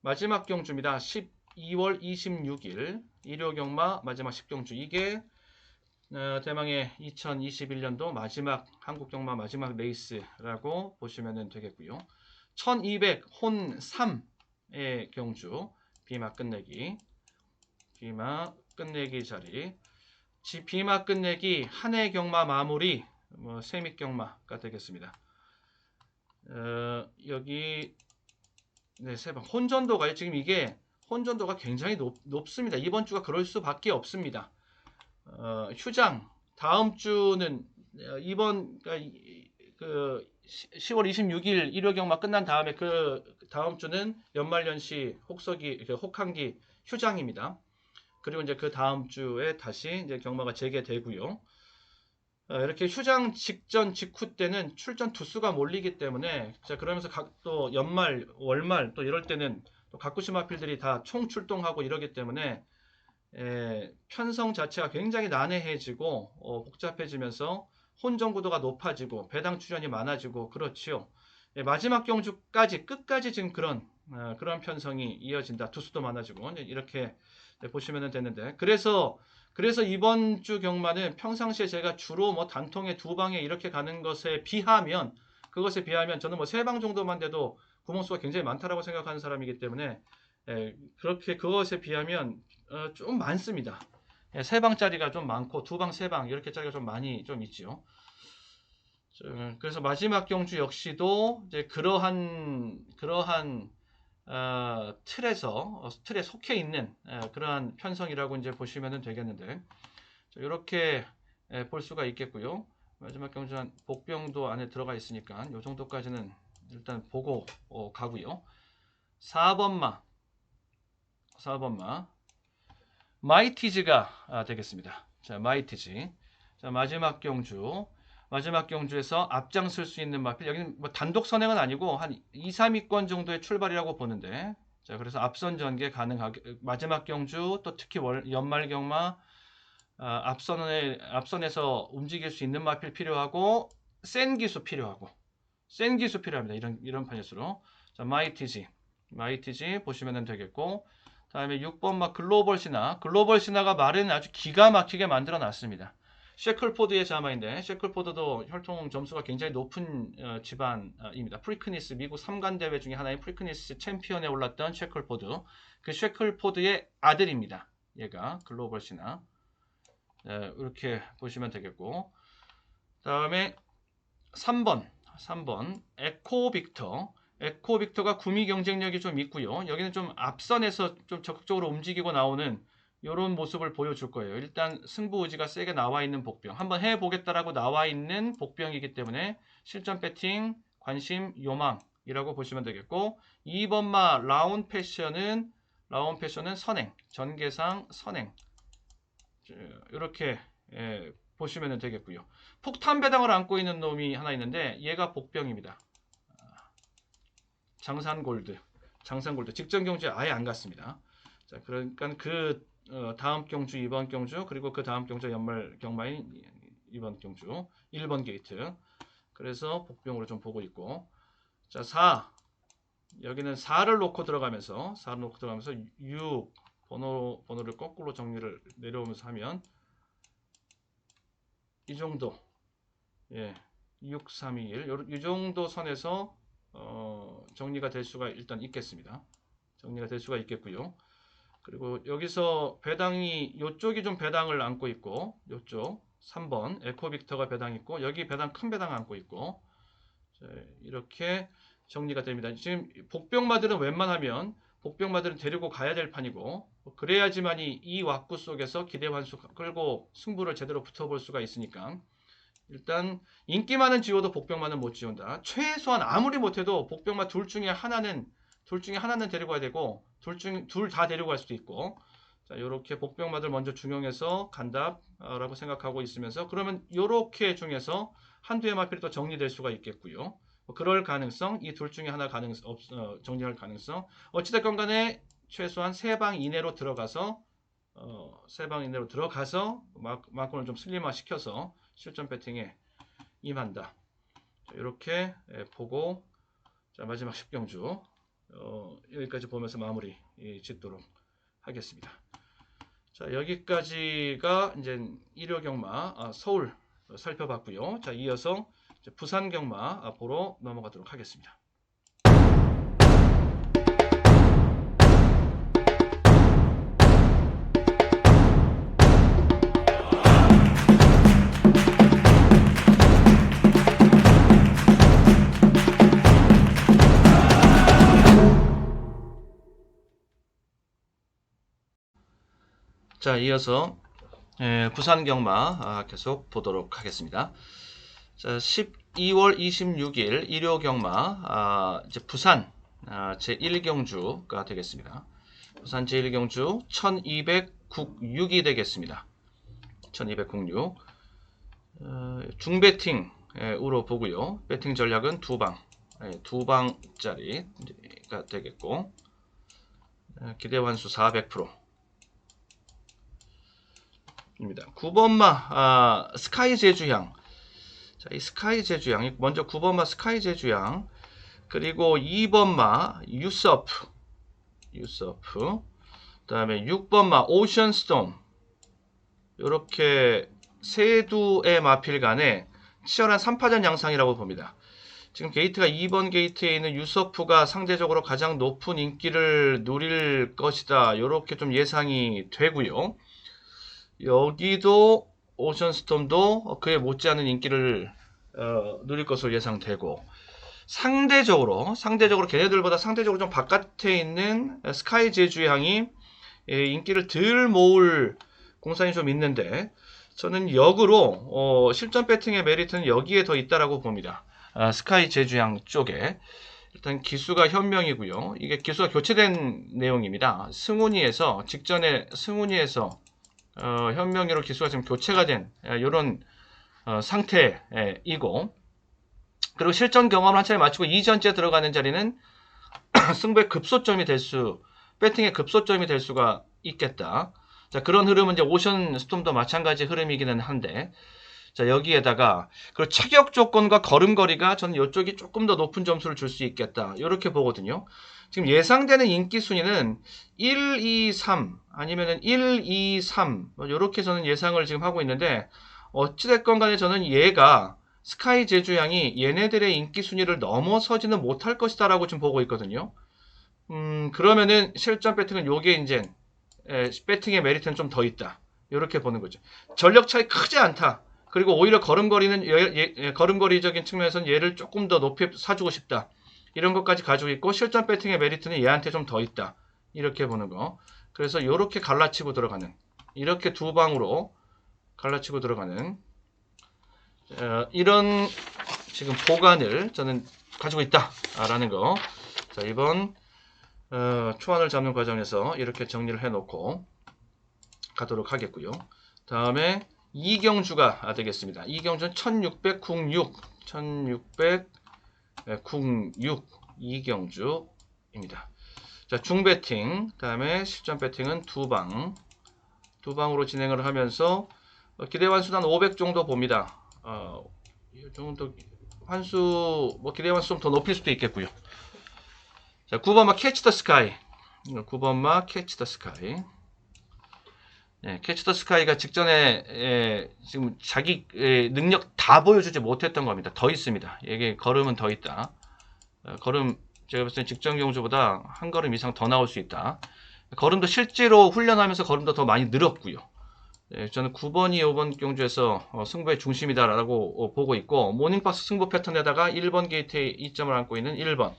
마지막 경주입니다. 12월 26일 일요경마 마지막 10경주. 이게 대망의 2021년도 마지막 한국경마 마지막 레이스라고 보시면 되겠고요. 1200 혼 3의 경주 비마 끝내기 자리. 비마 끝내기 한 해 경마 마무리 세믹 경마가 되겠습니다. 여기 세 방 혼전도가 지금 이게 혼전도가 굉장히 높습니다. 이번 주가 그럴 수밖에 없습니다. 휴장 다음 주는 이번 그 10월 26일 일요경마 끝난 다음에 그 다음 주는 연말연시 혹한기 휴장입니다. 그리고 이제 그 다음 주에 다시 이제 경마가 재개되고요. 이렇게 휴장 직전 직후 때는 출전 두수가 몰리기 때문에 자 그러면서 또 연말 월말 또 이럴 때는 또 가쿠시마필들이 다 총 출동하고 이러기 때문에 편성 자체가 굉장히 난해해지고 복잡해지면서 혼전 구도가 높아지고 배당 출연이 많아지고 그렇지요. 마지막 경주까지 끝까지 지금 그런 편성이 이어진다. 두수도 많아지고 이렇게 보시면 되는데 그래서 이번 주 경마는 평상시에 제가 주로 뭐 단통에 두 방에 이렇게 가는 것에 비하면 저는 뭐 세 방 정도만 돼도 구멍수가 굉장히 많다라고 생각하는 사람이기 때문에 그렇게 그것에 비하면 좀 많습니다. 세 방짜리가 좀 많고 두 방, 세 방 이렇게 짜리가 좀 많이 좀 있죠. 그래서 마지막 경주 역시도 이제 그러한 틀에 속해 있는 그러한 편성이라고 이제 보시면 되겠는데 이렇게 볼 수가 있겠고요. 마지막 경주는 복병도 안에 들어가 있으니까 이 정도까지는 일단 보고 가고요. 4번마 마이티즈가 되겠습니다. 자, 마이티즈. 자, 마지막 경주에서 앞장설 수 있는 마필. 여기는 뭐 단독 선행은 아니고 한 2, 3위권 정도의 출발이라고 보는데. 자, 그래서 앞선 전개 가능하게 마지막 경주 또 특히 연말 경마 앞선에서 움직일 수 있는 마필 필요하고 센 기수 필요합니다. 이런 판일수록. 자, 마이티즈 보시면 되겠고. 다음에 6번 글로벌 신화가 말은 아주 기가 막히게 만들어 놨습니다. 셰클포드의 자마인데 셰클포드도 혈통 점수가 굉장히 높은 집안입니다. 프리크니스 미국 3관 대회 중에 하나인 프리크니스 챔피언에 올랐던 셰클포드. 그 셰클포드의 아들입니다. 얘가 글로벌 신화. 이렇게 보시면 되겠고. 다음에 3번 에코빅터가 구미 경쟁력이 좀 있고요. 여기는 좀 앞선에서 좀 적극적으로 움직이고 나오는 이런 모습을 보여줄 거예요. 일단 승부 의지가 세게 나와 있는 복병. 한번 해보겠다라고 나와 있는 복병이기 때문에 실전 배팅 관심 요망이라고 보시면 되겠고 2번마 라운 패션은 선행. 전개상 선행. 이렇게 보시면 되겠고요. 폭탄 배당을 안고 있는 놈이 하나 있는데 얘가 복병입니다. 장산골드 직전 경주에 아예 안 갔습니다. 자, 그러니까 그 다음 경주, 이번 경주, 그리고 그 다음 경주 연말 경마인 이번 경주 1번 게이트. 그래서 복병으로 좀 보고 있고. 자, 4. 여기는 4를 놓고 들어가면서 6 번호를 거꾸로 정리를 내려오면서 하면 이 정도. 6, 3, 2, 1. 이 정도 선에서 정리가 될 수가 일단 있겠습니다. 정리가 될 수가 있겠고요. 그리고 여기서 배당이 이쪽이 좀 배당을 안고 있고 이쪽 3번 에코빅터가 배당 있고 여기 큰 배당 안고 있고 자, 이렇게 정리가 됩니다. 지금 복병마들은 웬만하면 복병마들은 데리고 가야 될 판이고 그래야지만이 이 왁구 속에서 기대 환수 끌고 승부를 제대로 붙어볼 수가 있으니까 일단 인기 많은 지워도 복병마는 못 지운다. 최소한 아무리 못해도 복병마 둘 중에 하나는 데리고 가야 되고 둘 다 데리고 갈 수도 있고 자 요렇게 복병마들 먼저 중용해서 간다라고 생각하고 있으면서 그러면 요렇게 중에서 한두의 마필이 또 정리될 수가 있겠고요. 그럴 가능성, 이 둘 중에 하나 정리할 가능성. 어찌됐건 간에 최소한 3방 이내로 들어가서 마콘을 좀 슬림화 시켜서 실전 배팅에 임한다. 자, 이렇게 보고 자, 마지막 10경주 여기까지 보면서 마무리 짓도록 하겠습니다. 자, 여기까지가 이제 일요경마 서울 살펴봤고요. 자, 이어서 부산 경마 보러 넘어가도록 하겠습니다. 자, 이어서 부산 경마 계속 보도록 하겠습니다. 자, 12월 26일 일요 경마 이제 부산 제1경주가 되겠습니다. 부산 제1경주 1206이 되겠습니다. 1206 중배팅으로 보고요. 배팅 전략은 두 방짜리가 되겠고 기대 환수 400% 입니다. 9번마 스카이 제주향. 자, 이 스카이 제주향 먼저 9번마 스카이 제주향 그리고 2번마 유서프 그다음에 6번마 오션 스톰 이렇게 세 두의 마필 간에 치열한 3파전 양상이라고 봅니다. 지금 게이트가 2번 게이트에 있는 유서프가 상대적으로 가장 높은 인기를 누릴 것이다. 이렇게 좀 예상이 되고요. 여기도 오션스톰도 그에 못지않은 인기를 누릴 것으로 예상되고 상대적으로 걔네들보다 상대적으로 좀 바깥에 있는 스카이 제주향이 인기를 덜 모을 공산이 좀 있는데 저는 역으로 실전 배팅의 메리트는 여기에 더 있다라고 봅니다. 스카이 제주향 쪽에 일단 기수가 현명이고요. 이게 기수가 교체된 내용입니다. 직전에 승훈이에서 현명이로 기수가 지금 교체가 된 이런 상태이고 그리고 실전 경험을 한 차례 마치고 이전째 들어가는 자리는 승부의 배팅의 급소점이 될 수가 있겠다. 자, 그런 흐름은 이제 오션 스톰도 마찬가지 흐름이기는 한데 자, 여기에다가 그 차격 조건과 걸음걸이가 저는 이쪽이 조금 더 높은 점수를 줄 수 있겠다. 이렇게 보거든요. 지금 예상되는 인기 순위는 1, 2, 3 아니면은 1, 2, 3 이렇게 저는 예상을 지금 하고 있는데 어찌됐건 간에 저는 얘가 스카이 제주향이 얘네들의 인기 순위를 넘어서지는 못할 것이다 라고 지금 보고 있거든요. 그러면은 실전 배팅은 요게 이제 배팅의 메리트는 좀 더 있다. 이렇게 보는 거죠. 전력 차이 크지 않다. 그리고 오히려 걸음걸이적인 측면에서는 얘를 조금 더 높이 사주고 싶다. 이런 것까지 가지고 있고 실전 배팅의 메리트는 얘한테 좀 더 있다. 이렇게 보는 거. 그래서 이렇게 갈라치고 들어가는 이렇게 두 방으로 갈라치고 들어가는 이런 지금 보관을 저는 가지고 있다라는 거. 자, 이번 초안을 잡는 과정에서 이렇게 정리를 해놓고 가도록 하겠고요. 다음에 이경주가 되겠습니다. 이경주는 1606 이경주입니다. 자, 중배팅, 다음에 실전 배팅은 두 방으로 진행을 하면서 기대 환수는 500 정도 봅니다. 이 정도 환수, 기대 환수 좀 더 높일 수도 있겠고요. 자, 9번마 캐치 더 스카이. 9번마 캐치 더 스카이. 캐치 더 스카이가 직전에 지금 자기 능력 다 보여주지 못했던 겁니다. 더 있습니다. 이게 걸음은 더 있다. 걸음 제가 봤을 때 직전 경주보다 한 걸음 이상 더 나올 수 있다. 걸음도 실제로 훈련하면서 걸음도 더 많이 늘었고요. 저는 9번이 이번 경주에서 승부의 중심이다라고 보고 있고 모닝박스 승부 패턴에다가 1번 게이트에 이점을 안고 있는 1번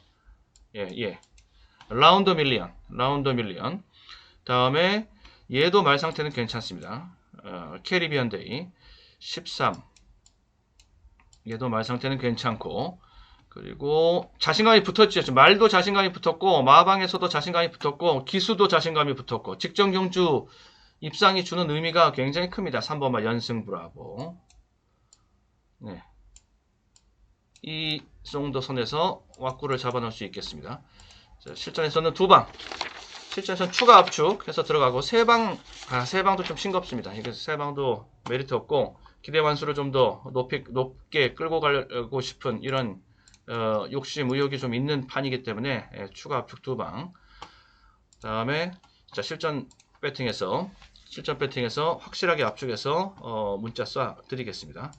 라운드 밀리언. 다음에 얘도 말 상태는 괜찮습니다. 캐리비언 데이 13. 얘도 말 상태는 괜찮고, 그리고 자신감이 붙었죠. 지금 말도 자신감이 붙었고, 마방에서도 자신감이 붙었고, 기수도 자신감이 붙었고, 직전 경주 입상이 주는 의미가 굉장히 큽니다. 3번마 연승 브라보. 네. 이 정도 선에서 왁구를 잡아놓을 수 있겠습니다. 자, 실전에서는 2방. 실전에서는 추가 압축해서 들어가고, 세 방도 좀 싱겁습니다. 이게 세 방도 메리트 없고, 기대 완수를 좀 더 높게 끌고 가고 싶은 이런 욕심, 의욕이 좀 있는 판이기 때문에 추가 압축 2방. 다음에 자, 실전 배팅에서 확실하게 압축해서 문자 쏴 드리겠습니다.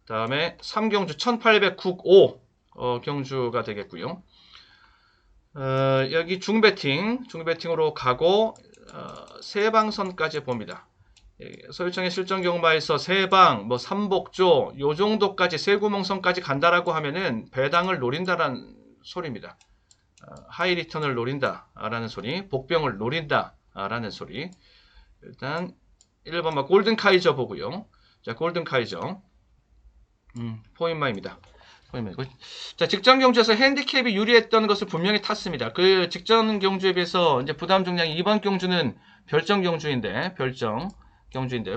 다음에 3경주 1895 경주가 되겠고요. 여기 중배팅으로 가고 세방선까지 봅니다. 서울청의 실전 경마에서 세방, 뭐 삼복조 요 정도까지 세구멍선까지 간다라고 하면은 배당을 노린다라는 소리입니다. 하이 리턴을 노린다라는 소리, 복병을 노린다라는 소리. 일단 1번만 골든 카이저 보고요. 자, 골든 카이저 포인마입니다. 자, 직전 경주에서 핸디캡이 유리했던 것을 분명히 탔습니다. 그 직전 경주에 비해서 이제 부담 중량이 이번 경주는 별정 경주인데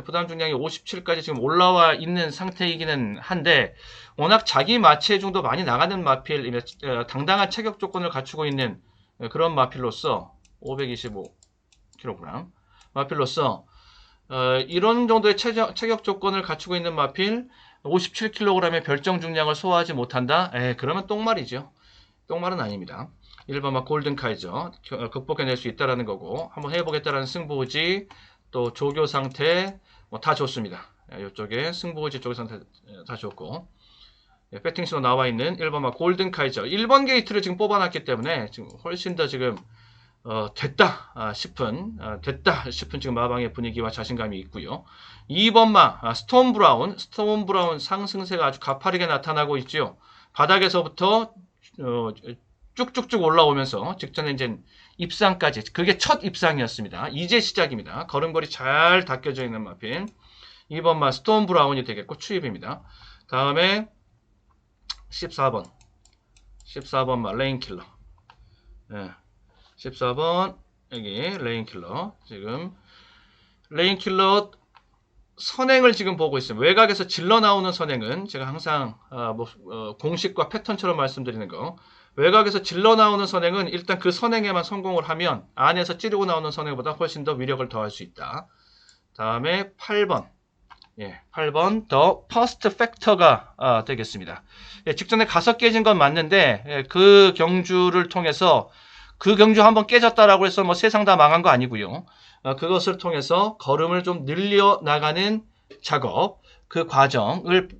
부담 중량이 57까지 지금 올라와 있는 상태이기는 한데, 워낙 자기 마체중도 많이 나가는 마필, 당당한 체격 조건을 갖추고 있는 그런 마필로서 525kg 마필로서 이런 정도의 체격 조건을 갖추고 있는 마필 57kg의 별정 중량을 소화하지 못한다? 그러면 똥말이죠. 똥말은 아닙니다. 1번마 골든 카이저 극복해낼 수 있다라는 거고, 한번 해보겠다라는 승부의지, 또 조교 상태 뭐 다 좋습니다. 이쪽에 승부의지, 조교 상태 다 좋고, 배팅 신호 나와 있는 1번마 골든 카이저 1번 게이트를 지금 뽑아놨기 때문에 지금 훨씬 더 지금 됐다 싶은 지금 마방의 분위기와 자신감이 있고요. 2번마 스톤 브라운 상승세가 아주 가파르게 나타나고 있죠. 바닥에서부터 쭉쭉쭉 올라오면서 직전에 이제 입상까지, 그게 첫 입상이었습니다. 이제 시작입니다. 걸음걸이 잘 닦여져 있는 마필 2번마 스톤 브라운이 되겠고 추입입니다. 다음에 14번마 레인킬러. 14번 여기 레인킬러. 지금 레인킬러 선행을 지금 보고 있습니다. 외곽에서 질러 나오는 선행은 제가 항상 공식과 패턴처럼 말씀드리는 거, 외곽에서 질러 나오는 선행은 일단 그 선행에만 성공을 하면 안에서 찌르고 나오는 선행보다 훨씬 더 위력을 더할 수 있다. 다음에 8번 8번 더 퍼스트 팩터가 되겠습니다. 직전에 가서 깨진 건 맞는데 그 경주를 통해서, 그 경주 한번 깨졌다라고 해서 뭐 세상 다 망한 거 아니고요. 그것을 통해서 걸음을 좀 늘려 나가는 작업, 그 과정을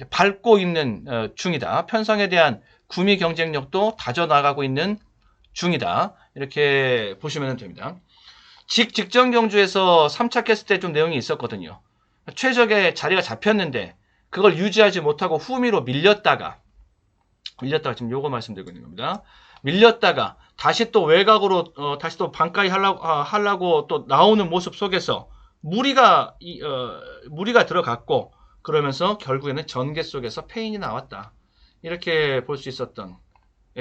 밟고 있는 중이다. 편성에 대한 구미 경쟁력도 다져나가고 있는 중이다. 이렇게 보시면 됩니다. 직전 경주에서 3차 했을 때 좀 내용이 있었거든요. 최적의 자리가 잡혔는데 그걸 유지하지 못하고 후미로 밀렸다가 지금 요거 말씀드리고 있는 겁니다. 밀렸다가 다시 또 외곽으로 다시 또 반가이 하려고 또 나오는 모습 속에서 무리가 들어갔고, 그러면서 결국에는 전개 속에서 페인이 나왔다. 이렇게 볼 수 있었던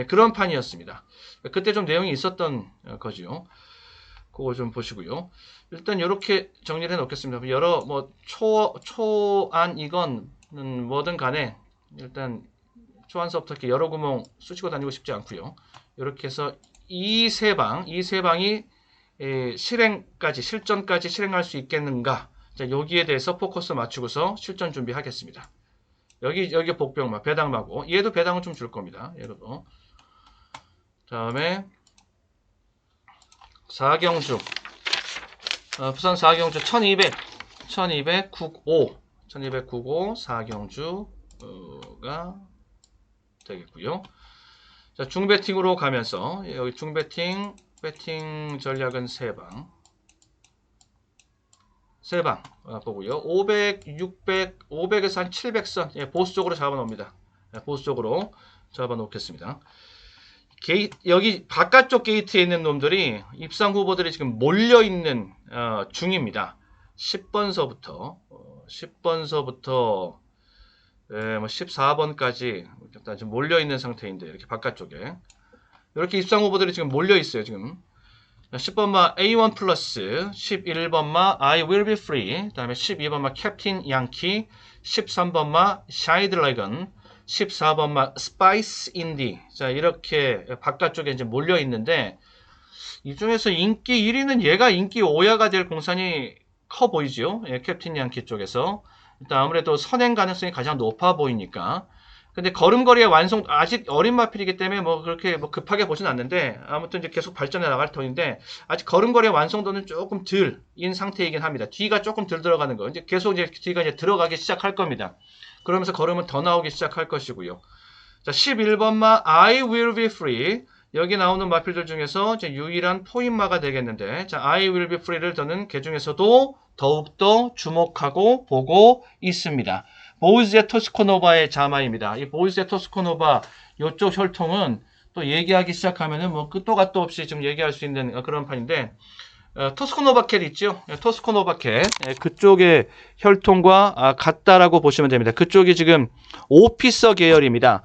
그런 판이었습니다. 그때 좀 내용이 있었던 거죠. 그거 좀 보시고요. 일단 이렇게 정리를 해 놓겠습니다. 여러 뭐 초안 이건 뭐든 간에 일단 초안서부터 이렇게 여러 구멍 쑤시고 다니고 싶지 않고요. 이렇게 해서 이 세 방이 실전까지 실행할 수 있겠는가? 자, 여기에 대해서 포커스 맞추고서 실전 준비하겠습니다. 여기 복병마, 배당마고, 얘도 배당은 좀 줄 겁니다. 얘도. 다음에 4경주, 부산 4경주 1295 4경주가 되겠고요. 자, 중배팅으로 가면서 여기 중배팅 배팅 전략은 3방 보고요. 500, 600, 500에서 한 700선 보수 쪽으로 잡아 놓습니다. 보수 쪽으로 잡아 놓겠습니다. 여기 바깥쪽 게이트에 있는 놈들이 입상 후보들이 지금 몰려 있는 중입니다. 10번서부터 10번서부터 뭐 14번까지 일단 지금 몰려 있는 상태인데 이렇게 바깥쪽에 이렇게 입상 후보들이 지금 몰려 있어요. 지금 10번마 A1 플러스, 11번마 I will be free, 그 다음에 12번마 캡틴 양키, 13번마 샤이 드래건, 14번마 스파이스 인디. 자, 이렇게 바깥쪽에 이제 몰려 있는데 이 중에서 인기 1위는 얘가 인기 5야가 될 공산이 커 보이죠. 예, 캡틴 양키 쪽에서. 일단 아무래도 선행 가능성이 가장 높아 보이니까. 근데 걸음걸이의 완성, 아직 어린 마필이기 때문에 뭐 그렇게 뭐 급하게 보진 않는데, 아무튼 이제 계속 발전해 나갈 터인데, 아직 걸음걸이의 완성도는 조금 덜인 상태이긴 합니다. 뒤가 조금 덜 들어가는 거. 이제 계속 이제 뒤가 이제 들어가기 시작할 겁니다. 그러면서 걸음은 더 나오기 시작할 것이고요. 자, 11번마 I will be free. 여기 나오는 마필들 중에서 이제 유일한 포인마가 되겠는데, 자, I will be free를 저는 그 중에서도 더욱더 주목하고 보고 있습니다. 보이즈의 토스코노바의 자마입니다. 이 보이즈의 토스코노바 이쪽 혈통은 또 얘기하기 시작하면은 뭐 끝도 갓도 없이 좀 얘기할 수 있는 그런 판인데, 토스코노바 캣 있죠? 토스코노바 캣 그쪽의 혈통과 같다라고 보시면 됩니다. 그쪽이 지금 오피서 계열입니다.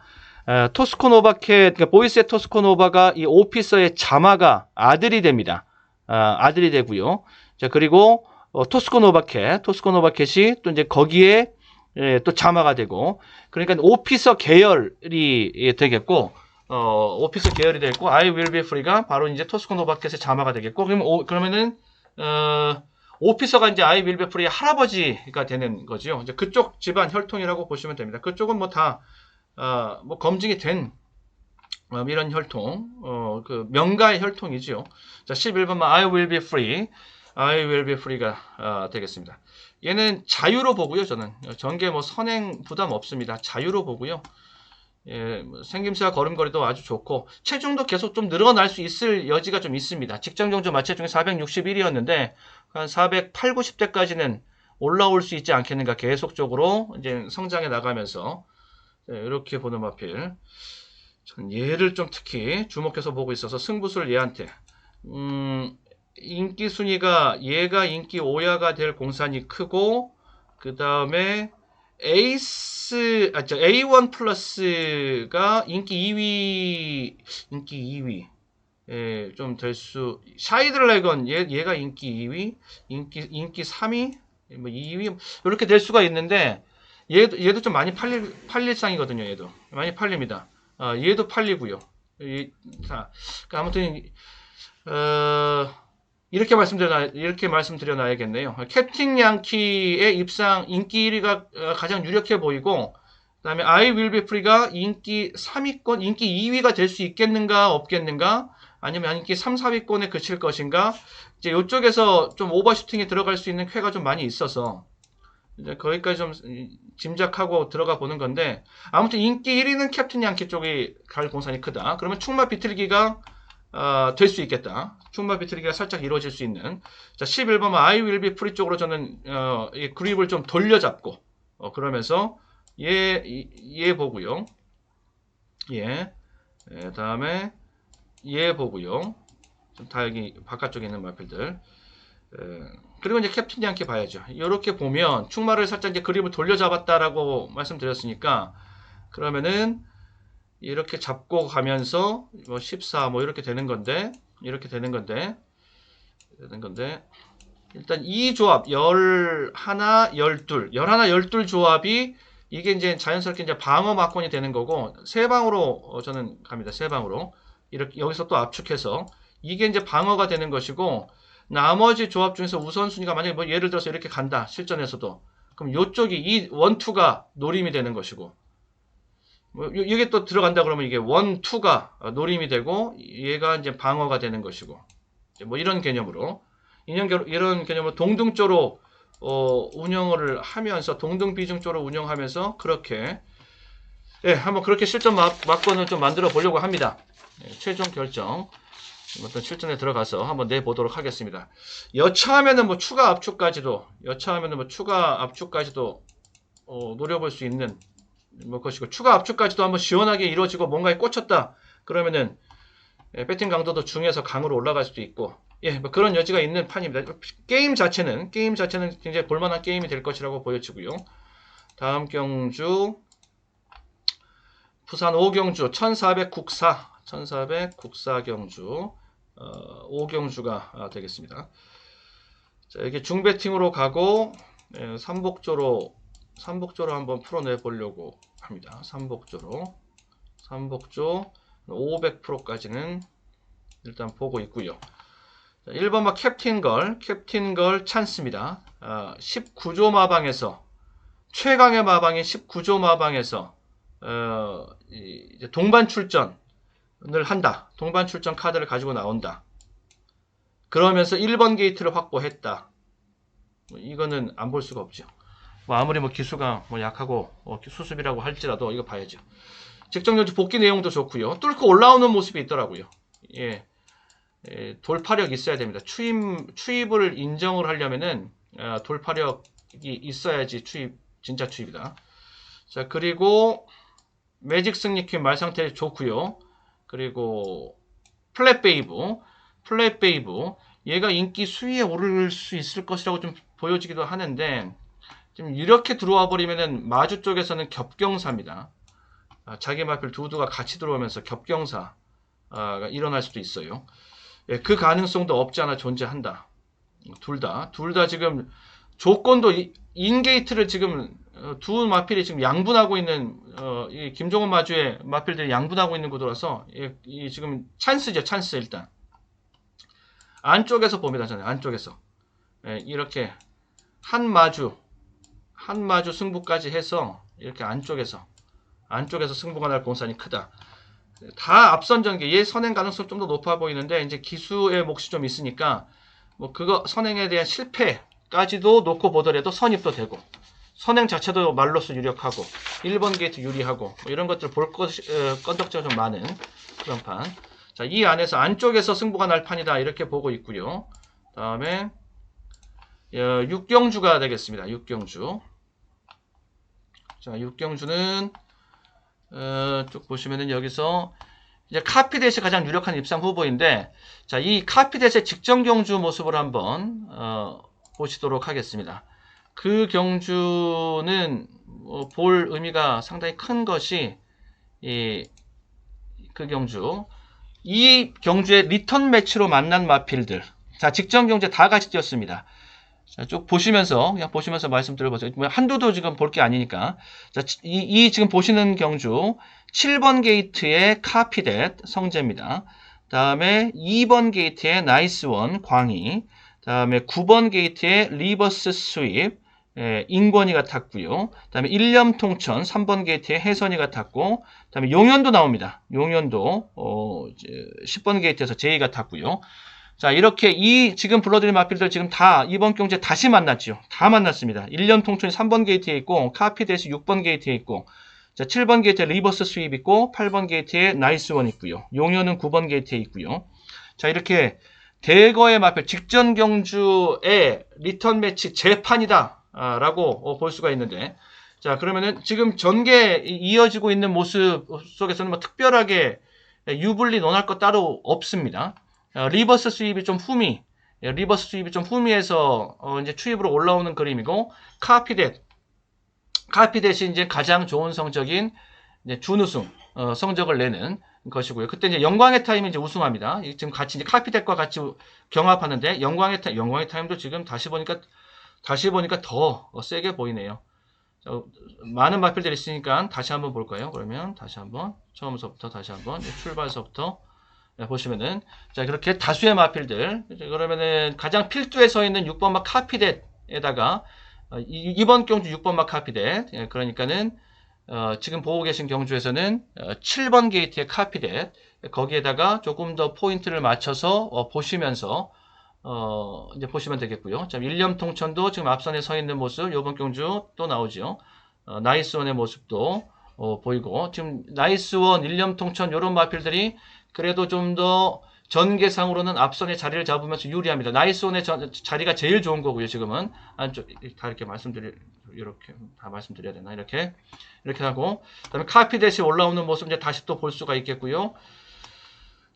토스코노바 캣, 그러니까 보이스의 토스코노바가 이 오피서의 자마가 아들이 됩니다. 아들이 되고요. 자, 그리고 토스코노바 캣이 또 이제 거기에 또 자마가 되고, 그러니까 오피서 계열이 되겠고, 오피서 계열이 되겠고, I will be free가 바로 이제 토스코노바 캣의 자마가 되겠고, 그러면은 오피서가 이제 I will be free의 할아버지가 되는 거죠. 이제 그쪽 집안 혈통이라고 보시면 됩니다. 그쪽은 뭐 다 뭐 검증이 된 이런 혈통, 그 명가의 혈통이지요. 자, 11번만 I will be free가 되겠습니다. 얘는 자유로 보고요. 저는 전개 뭐 선행 부담 없습니다. 자유로 보고요. 예, 생김새와 걸음걸이도 아주 좋고 체중도 계속 좀 늘어날 수 있을 여지가 좀 있습니다. 직장 정조 마체중이 461이었는데 한 408, 90대까지는 올라올 수 있지 않겠는가. 계속적으로 이제 성장해 나가면서 이렇게 보는 마필. 전 얘를 좀 특히 주목해서 보고 있어서 승부수를 얘한테 인기 순위가 얘가 인기 5야가 될 공산이 크고, 그 다음에 A1 플러스가 인기 2위 예, 좀 될 수. 샤이 드래건 얘가 인기 2위, 인기 3위, 뭐 2위 이렇게 될 수가 있는데 얘도 좀 많이 팔릴 상이거든요. 얘도 많이 팔립니다. 얘도 팔리고요. 자, 아무튼 이렇게 말씀드려 놔야겠네요. 캡틴 양키의 입상 인기 1위가 가장 유력해 보이고, 그 다음에 I will be free가 인기 3위권, 인기 2위가 될 수 있겠는가, 없겠는가, 아니면 인기 3, 4위권에 그칠 것인가, 이제 이쪽에서 좀 오버슈팅에 들어갈 수 있는 쾌가 좀 많이 있어서, 이제 거기까지 좀 짐작하고 들어가 보는 건데, 아무튼 인기 1위는 캡틴 양키 쪽이 갈 공산이 크다. 그러면 충마 비틀기가 될 수 있겠다. 충마 비틀기가 살짝 이루어질 수 있는. 자, 11번 I will be free 쪽으로 저는 이 그립을 좀 돌려잡고 그러면서 얘 보고요. 다음에 얘 보고요. 좀 다 여기 바깥쪽에 있는 마필들. 그리고 이제 캡틴 양키 봐야죠. 이렇게 보면 충마를 살짝 이제 그립을 돌려잡았다라고 말씀드렸으니까, 그러면은 이렇게 잡고 가면서 뭐 14 뭐 이렇게 되는 건데 일단 이 조합 11, 12 조합이 이게 이제 자연스럽게 이제 방어 막권이 되는 거고, 세 방으로 저는 갑니다. 세 방으로 이렇게 여기서 또 압축해서 이게 이제 방어가 되는 것이고, 나머지 조합 중에서 우선순위가 만약에 뭐 예를 들어서 이렇게 간다, 실전에서도, 그럼 요쪽이 이 1, 2가 노림이 되는 것이고, 뭐 이게 또 들어간다 그러면 이게 1, 2가 노림이 되고 얘가 이제 방어가 되는 것이고, 뭐 이런 개념으로 이런 개념으로 동등조로 운영을 하면서, 동등비중조로 운영하면서 그렇게 한번 그렇게 실전 막권을 좀 만들어 보려고 합니다. 최종 결정 어떤 실전에 들어가서 한번 내보도록 하겠습니다. 여차하면은 뭐 추가 압축까지도 노려볼 수 있는 뭐 것이고, 추가 압축까지도 한번 시원하게 이루어지고 뭔가에 꽂혔다 그러면은 배팅 강도도 중에서 강으로 올라갈 수도 있고, 뭐 그런 여지가 있는 판입니다. 게임 자체는 굉장히 볼만한 게임이 될 것이라고 보여지고요. 다음 경주 부산 5경주 1400 국사 경주 5경주가 되겠습니다. 자, 이게 중배팅으로 가고 삼복조로 한번 풀어내 보려고 합니다. 삼복조 500%까지는 일단 보고 있고요. 1번마 캡틴걸 찬스입니다. 19조 마방에서 최강의 마방인 19조 마방에서 이제 동반 출전을 한다. 동반 출전 카드를 가지고 나온다. 그러면서 1번 게이트를 확보했다. 이거는 안 볼 수가 없죠. 아무리 기수가 약하고 수습이라고 할지라도 이거 봐야죠. 직전경주 복귀 내용도 좋고요. 뚫고 올라오는 모습이 있더라고요. 돌파력 있어야 됩니다. 추입을 인정을 하려면은 돌파력이 있어야지 진짜 추입이다. 자, 그리고 매직 승리퀸 말상태 좋고요. 그리고 플랫베이브 얘가 인기 수위에 오를 수 있을 것이라고 좀 보여지기도 하는데 지금 이렇게 들어와 버리면은 마주 쪽에서는 겹경사입니다. 자기 마필 두두가 같이 들어오면서 겹경사가 일어날 수도 있어요. 그 가능성도 없지 않아 존재한다. 둘 다 지금 조건도 인게이트를 지금 두 마필이 지금 양분하고 있는 이 김종원 마주의 마필들이 양분하고 있는 구도라서 이 지금 찬스죠. 찬스. 일단 안쪽에서 봅니다. 저는 안쪽에서 이렇게 한 마주 승부까지 해서 이렇게 안쪽에서 승부가 날 공산이 크다. 다 앞선 전개 얘 선행 가능성 좀 더 높아 보이는데 이제 기수의 몫이 좀 있으니까 그거 선행에 대한 실패까지도 놓고 보더라도 선입도 되고 선행 자체도 말로서 유력하고 1번 게이트 유리하고 이런 것들 볼 건덕지가 좀 많은 그런 판. 자, 이 안에서 안쪽에서 승부가 날 판이다 이렇게 보고 있고요. 다음에 6경주가 되겠습니다. 6경주. 자, 6경주는 쭉 보시면은 여기서 이제 카피댓이 가장 유력한 입상 후보인데, 자, 이 카피댓의 직전 경주 모습을 한번 보시도록 하겠습니다. 그 경주는 볼 의미가 상당히 큰 것이 그 경주, 이 경주의 리턴 매치로 만난 마필들, 자, 직전 경주에 다 같이 뛰었습니다. 자, 쭉 보시면서 그냥 말씀드려보세요. 한두도 지금 볼 게 아니니까. 자, 이 지금 보시는 경주 7번 게이트의 카피댓 성재입니다. 다음에 2번 게이트의 나이스원 광희, 다음에 9번 게이트의 리버스 스윕 인권이가 탔고요. 다음에 일념 통천 3번 게이트의 혜선이가 탔고, 다음에 용현도 나옵니다. 용현도 10번 게이트에서 제이가 탔고요. 자, 이렇게 이 지금 불러드린 마필들 지금 다 이번 경주에 다시 만났죠. 다 만났습니다. 1년 통천이 3번 게이트에 있고, 카피댓이 6번 게이트에 있고, 자, 7번 게이트에 리버스 스윕 있고, 8번 게이트에 나이스원 있고요. 용현은 9번 게이트에 있고요. 자, 이렇게 대거의 마필 직전 경주의 리턴 매치 재판이다 라고 볼 수가 있는데, 자, 그러면은 지금 전개 이어지고 있는 모습 속에서는 특별하게 유불리 논할 것 따로 없습니다. 리버스 스윕이 좀 후미해서 이제 추입으로 올라오는 그림이고, 카피댓이 이제 가장 좋은 성적인 이제 준우승 성적을 내는 것이고요. 그때 이제 영광의 타임이 이제 우승합니다. 지금 같이 이제 카피댓과 같이 경합하는데 영광의 타임도 지금 다시 보니까 더 세게 보이네요. 자, 많은 마필들이 있으니까 다시 한번 볼까요? 그러면 다시 한번 처음부터 다시 한번 출발서부터 보시면은, 자, 그렇게 다수의 마필들, 그러면은 가장 필두에 서 있는 6번마 카피댓에다가 이번 경주 6번마 카피댓, 그러니까는 지금 보고 계신 경주에서는 7번 게이트의 카피댓, 거기에다가 조금 더 포인트를 맞춰서 보시면서 이제 보시면 되겠고요. 자, 일념 통천도 지금 앞선에 서 있는 모습, 이번 경주 또 나오죠. 나이스원의 모습도 보이고, 지금 나이스원, 일념 통천 이런 마필들이 그래도 좀 더 전개상으로는 앞선에 자리를 잡으면서 유리합니다. 나이스온의 자리가 제일 좋은 거고요. 지금은 안쪽 다 이렇게 말씀드려야 되나? 이렇게 하고, 그다음에 카피댓이 올라오는 모습 이제 다시 또 볼 수가 있겠고요.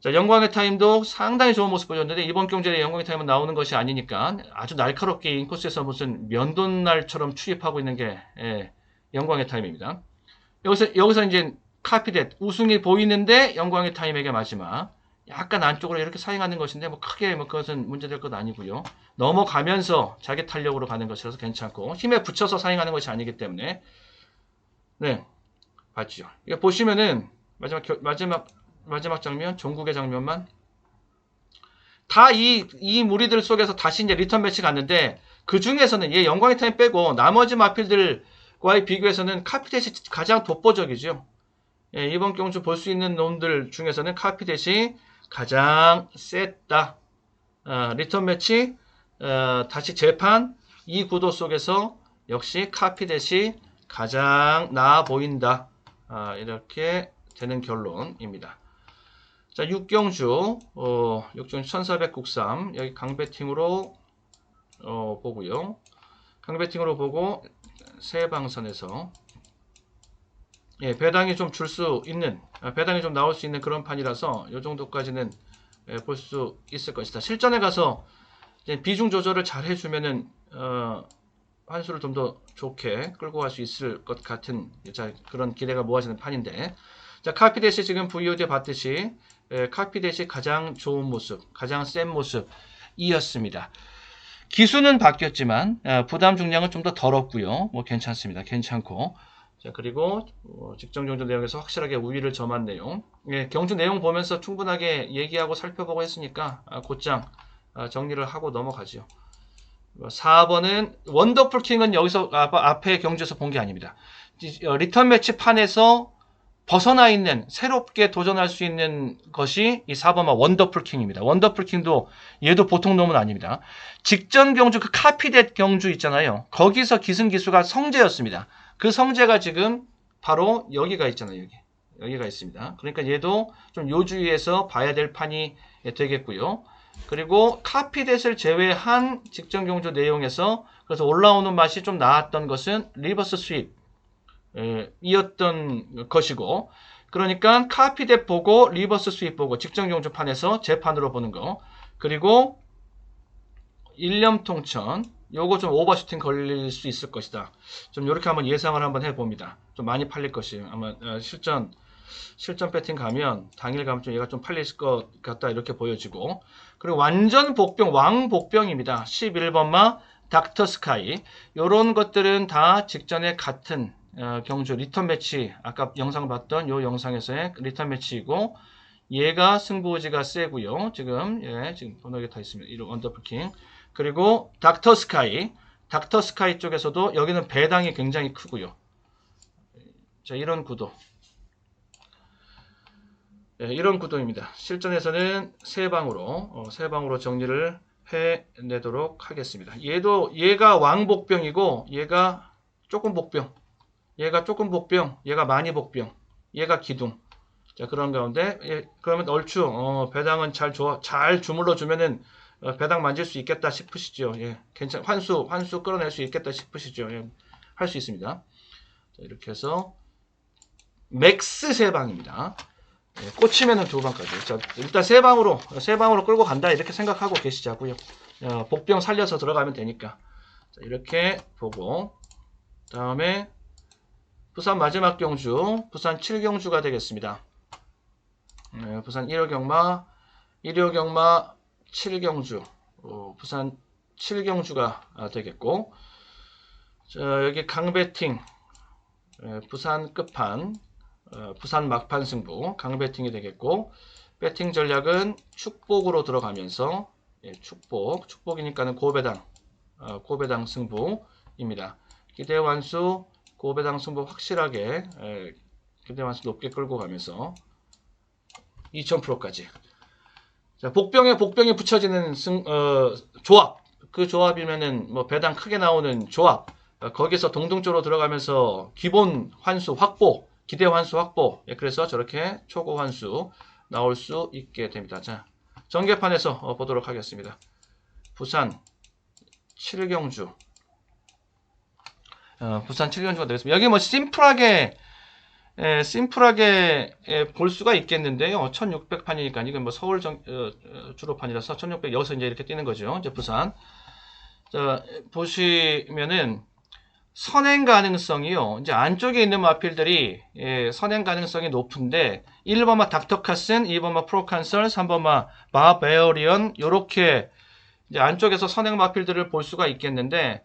자, 영광의 타임도 상당히 좋은 모습 보였는데 이번 경주에 영광의 타임은 나오는 것이 아니니까 아주 날카롭게 인코스에서 무슨 면도날처럼 추입하고 있는 게 영광의 타임입니다. 여기서 이제 카피댓 우승이 보이는데 영광의 타임에게 마지막 약간 안쪽으로 이렇게 사행하는 것인데 뭐 크게 뭐 그것은 문제될 것 아니고요. 넘어가면서 자기 탄력으로 가는 것이라서 괜찮고 힘에 붙여서 사행하는 것이 아니기 때문에 네 봤죠. 이거 보시면은 마지막 장면 종국의 장면만 다 이 무리들 속에서 다시 이제 리턴 매치 갔는데 그 중에서는 얘 영광의 타임 빼고 나머지 마필들과의 비교해서는 카피댓이 가장 독보적이죠. 예, 이번 경주 볼 수 있는 놈들 중에서는 카피댓이 가장 셌다. 리턴 매치, 다시 재판, 이 구도 속에서 역시 카피댓이 가장 나아 보인다. 이렇게 되는 결론입니다. 자, 6경주, 1400국삼, 여기 강배팅으로 보고요. 강배팅으로 보고, 세방선에서 예, 배당이 좀 줄 수 있는, 배당이 좀 나올 수 있는 그런 판이라서 이 정도까지는 볼 수 있을 것이다. 실전에 가서 비중 조절을 잘 해주면은 환수를 좀 더 좋게 끌고 갈 수 있을 것 같은 그런 기대가 모아지는 판인데, 자 카피댓이 지금 VOD 봤듯이 카피댓이 가장 좋은 모습, 가장 센 모습이었습니다. 기수는 바뀌었지만 부담 중량은 좀 더 덜었고요. 뭐 괜찮습니다. 괜찮고. 자, 그리고 직전 경주 내용에서 확실하게 우위를 점한 내용. 예, 경주 내용 보면서 충분하게 얘기하고 살펴보고 했으니까 곧장 정리를 하고 넘어가죠. 4번은 원더풀 킹은 여기서 앞에 경주에서 본 게 아닙니다. 리턴 매치 판에서 벗어나 있는 새롭게 도전할 수 있는 것이 이 4번마 원더풀 킹입니다. 원더풀 킹도 얘도 보통 놈은 아닙니다. 직전 경주 그 카피댓 경주 있잖아요. 거기서 기승기수가 성재였습니다. 그 성재가 지금 바로 여기가 있잖아요. 여기가 있습니다. 그러니까 얘도 좀 요주위에서 봐야 될 판이 되겠고요. 그리고 카피댓을 제외한 직전 경주 내용에서 그래서 올라오는 맛이 좀 나았던 것은 리버스 스윕 이었던 것이고, 그러니까 카피댓 보고 리버스 스윕 보고 직전 경주판에서 재판으로 보는 거, 그리고 일념통천 요거 좀 오버슈팅 걸릴 수 있을 것이다. 좀 이렇게 한번 예상을 한번 해봅니다. 좀 많이 팔릴 것이 아마 실전 배팅 가면 당일 가면 좀 얘가 좀 팔릴 것 같다 이렇게 보여지고, 그리고 완전 복병 왕복병입니다. 11번마 닥터 스카이 요런 것들은 다 직전에 같은 경주 리턴 매치 아까 영상 봤던 요 영상에서의 리턴 매치이고, 얘가 승부지가 세고요. 지금 번호에 다 있습니다. 이런 원더풀킹. 그리고 닥터 스카이 쪽에서도 여기는 배당이 굉장히 크고요. 자, 이런 구도. 이런 구도입니다. 실전에서는 세 방으로 정리를 해내도록 하겠습니다. 얘가 왕복병이고 얘가 조금 복병, 얘가 많이 복병, 얘가 기둥. 자, 그런 가운데 그러면 얼추 배당은 잘 주물러 주면은 배당 만질 수 있겠다 싶으시죠. 예, 괜찮 환수 끌어낼 수 있겠다 싶으시죠. 예, 할 수 있습니다. 자, 이렇게 해서 맥스 세 방입니다. 예, 꽂히면은 두 방까지. 자, 일단 세 방으로 끌고 간다 이렇게 생각하고 계시자고요. 복병 살려서 들어가면 되니까. 자, 이렇게 보고 다음에 부산 마지막 경주, 부산 7경주가 되겠습니다. 부산 1호 경마 7경주, 부산 7경주가 되겠고, 자, 여기 강배팅, 부산 끝판, 부산 막판 승부, 강배팅이 되겠고, 배팅 전략은 축복으로 들어가면서, 축복이니까는 고배당 승부입니다. 기대 완수, 고배당 승부 확실하게, 기대 완수 높게 끌고 가면서 2000%까지. 자, 복병에 붙여지는 조합. 그 조합이면은 뭐 배당 크게 나오는 조합. 거기서 동등적으로 들어가면서 기본 환수 확보, 기대 환수 확보. 그래서 저렇게 초고 환수 나올 수 있게 됩니다. 자, 전개판에서 보도록 하겠습니다. 부산 7경주. 부산 7경주가 되겠습니다. 여기 뭐 심플하게 심플하게 볼 수가 있겠는데요. 1600판이니까 이건 뭐 서울 주로판이라서 1600 여기서 이제 이렇게 뛰는 거죠. 이제 부산. 자, 보시면은 선행 가능성이요. 이제 안쪽에 있는 마필들이 선행 가능성이 높은데 1번마 닥터카슨, 2번마 프로칸설, 3번마 바베어리언 요렇게 이제 안쪽에서 선행 마필들을 볼 수가 있겠는데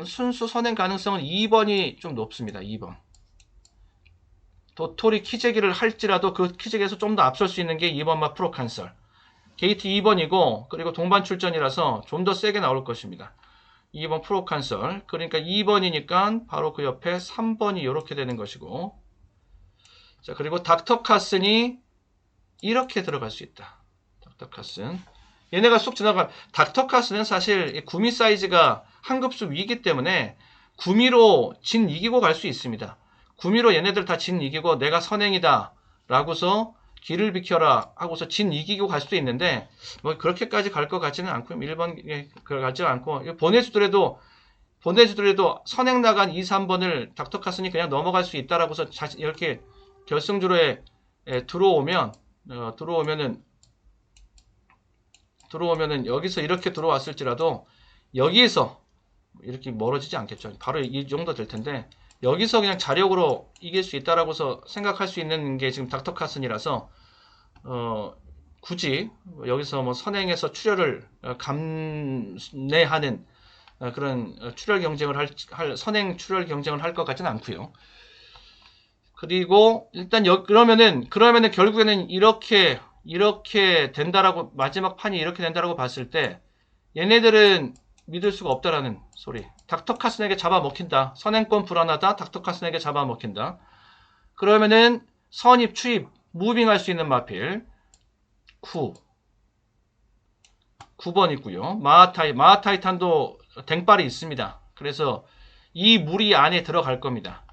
순수 선행 가능성은 2번이 좀 높습니다. 2번. 도토리 키재기를 할지라도 그 키재기에서 좀 더 앞설 수 있는 게 2번마 프로칸설. 게이트 2번이고 그리고 동반 출전이라서 좀 더 세게 나올 것입니다. 2번 프로칸설. 그러니까 2번이니까 바로 그 옆에 3번이 이렇게 되는 것이고. 자, 그리고 닥터카슨이 이렇게 들어갈 수 있다. 닥터카슨. 얘네가 쑥 지나갈. 닥터카슨은 사실 구미 사이즈가 한 급수 위이기 때문에 구미로 진 이기고 갈 수 있습니다. 구미로 얘네들 다 진 이기고 내가 선행이다 라고서 길을 비켜라 하고서 진 이기고 갈 수도 있는데 뭐 그렇게까지 갈 것 같지는 않고요. 1번 가지 않고 보내주더라도 선행 나간 2, 3번을 닥터카슨이 그냥 넘어갈 수 있다라고서 이렇게 결승주로에 들어오면은 여기서 이렇게 들어왔을지라도 여기에서 이렇게 멀어지지 않겠죠. 바로 이 정도 될 텐데 여기서 그냥 자력으로 이길 수 있다라고서 생각할 수 있는 게 지금 닥터카슨이라서 굳이 여기서 뭐 선행에서 출혈을 감내하는 그런 출혈 경쟁을 선행 출혈 경쟁을 할 것 같지는 않고요. 그리고 일단 그러면은 결국에는 이렇게 된다라고 마지막 판이 이렇게 된다라고 봤을 때 얘네들은 믿을 수가 없다라는 소리. 닥터카슨에게 잡아먹힌다. 선행권 불안하다. 닥터카슨에게 잡아먹힌다. 그러면은 선입, 추입, 무빙할 수 있는 마필 9번 있고요. 마하타이탄도 댕발이 있습니다. 그래서 이 무리 안에 들어갈 겁니다.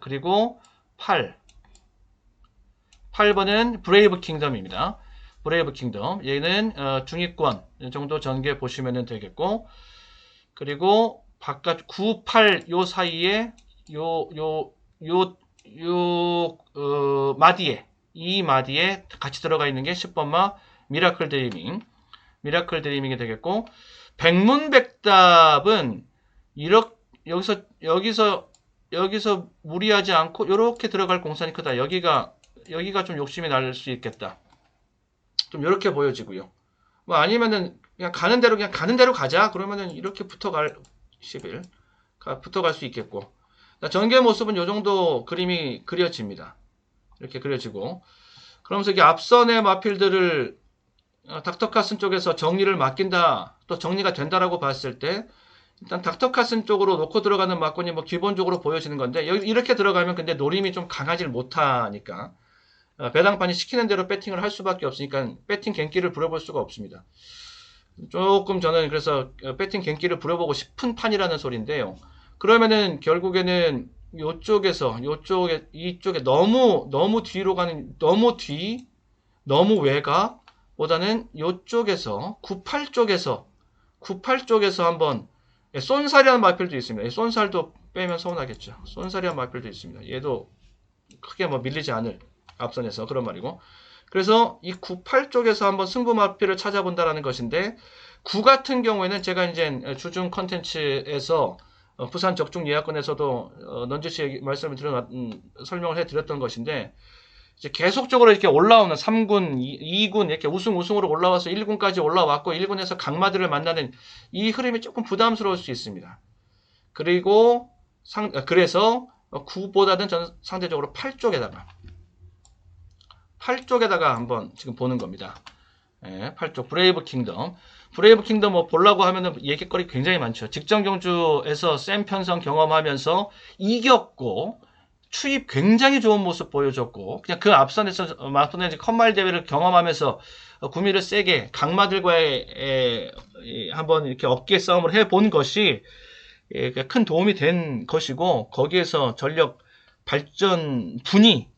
그리고 8번은 브레이브 킹덤입니다. 브레이브 킹덤. 얘는 중위권 정도 전개 보시면 되겠고, 그리고 바깥 9, 8 요 사이에 마디에 이 마디에 같이 들어가 있는 게 10번마 미라클 드리밍이 되겠고, 백문백답은 여기서 무리하지 않고 이렇게 들어갈 공산이 크다. 여기가 좀 욕심이 날 수 있겠다. 좀 이렇게 보여지고요. 뭐 아니면은 그냥 가는 대로 가자. 그러면은 이렇게 붙어갈 수 있겠고. 전개 모습은 이 정도 그림이 그려집니다. 이렇게 그려지고. 그러면서 이게 앞선의 마필들을 닥터카슨 쪽에서 정리를 맡긴다, 또 정리가 된다라고 봤을 때 일단 닥터카슨 쪽으로 놓고 들어가는 막군이 뭐 기본적으로 보여지는 건데 이렇게 들어가면 근데 노림이 좀 강하질 못하니까 배당판이 시키는 대로 배팅을 할 수밖에 없으니까 배팅 갱기를 부려볼 수가 없습니다. 조금 저는 그래서 배팅 갱기를 부려보고 싶은 판이라는 소리인데요. 그러면은 결국에는 이쪽에 너무 뒤로 가는, 너무 외곽 보다는 이쪽에서 98 쪽에서 한번 쏜살이라는 마필도 있습니다. 쏜살도 빼면 서운하겠죠. 쏜살이라는 마필도 있습니다. 얘도 크게 뭐 밀리지 않을 앞선에서 그런 말이고. 그래서 이 98 쪽에서 한번 승부 마필을 찾아본다라는 것인데, 9 같은 경우에는 제가 이제 주중 컨텐츠에서 부산 적중 예약권에서도 넌지시 말씀을 설명을 해드렸던 것인데, 이제 계속적으로 이렇게 올라오는 3군, 2군 이렇게 우승으로 올라와서 1군까지 올라왔고 1군에서 강마들을 만나는 이 흐름이 조금 부담스러울 수 있습니다. 그리고 그래서 9보다는 저는 상대적으로 8 쪽에다가 한번 지금 보는 겁니다. 8쪽 브레이브 킹덤 뭐 보려고 하면은 얘기거리 굉장히 많죠. 직전 경주에서 샘 편성 경험하면서 이겼고 추입 굉장히 좋은 모습 보여줬고, 그냥 그 앞선에서 컵말 대회를 경험하면서 구미를 세게 강마들과의 한번 이렇게 어깨 싸움을 해본 것이 큰 도움이 된 것이고, 거기에서 전력 발전분이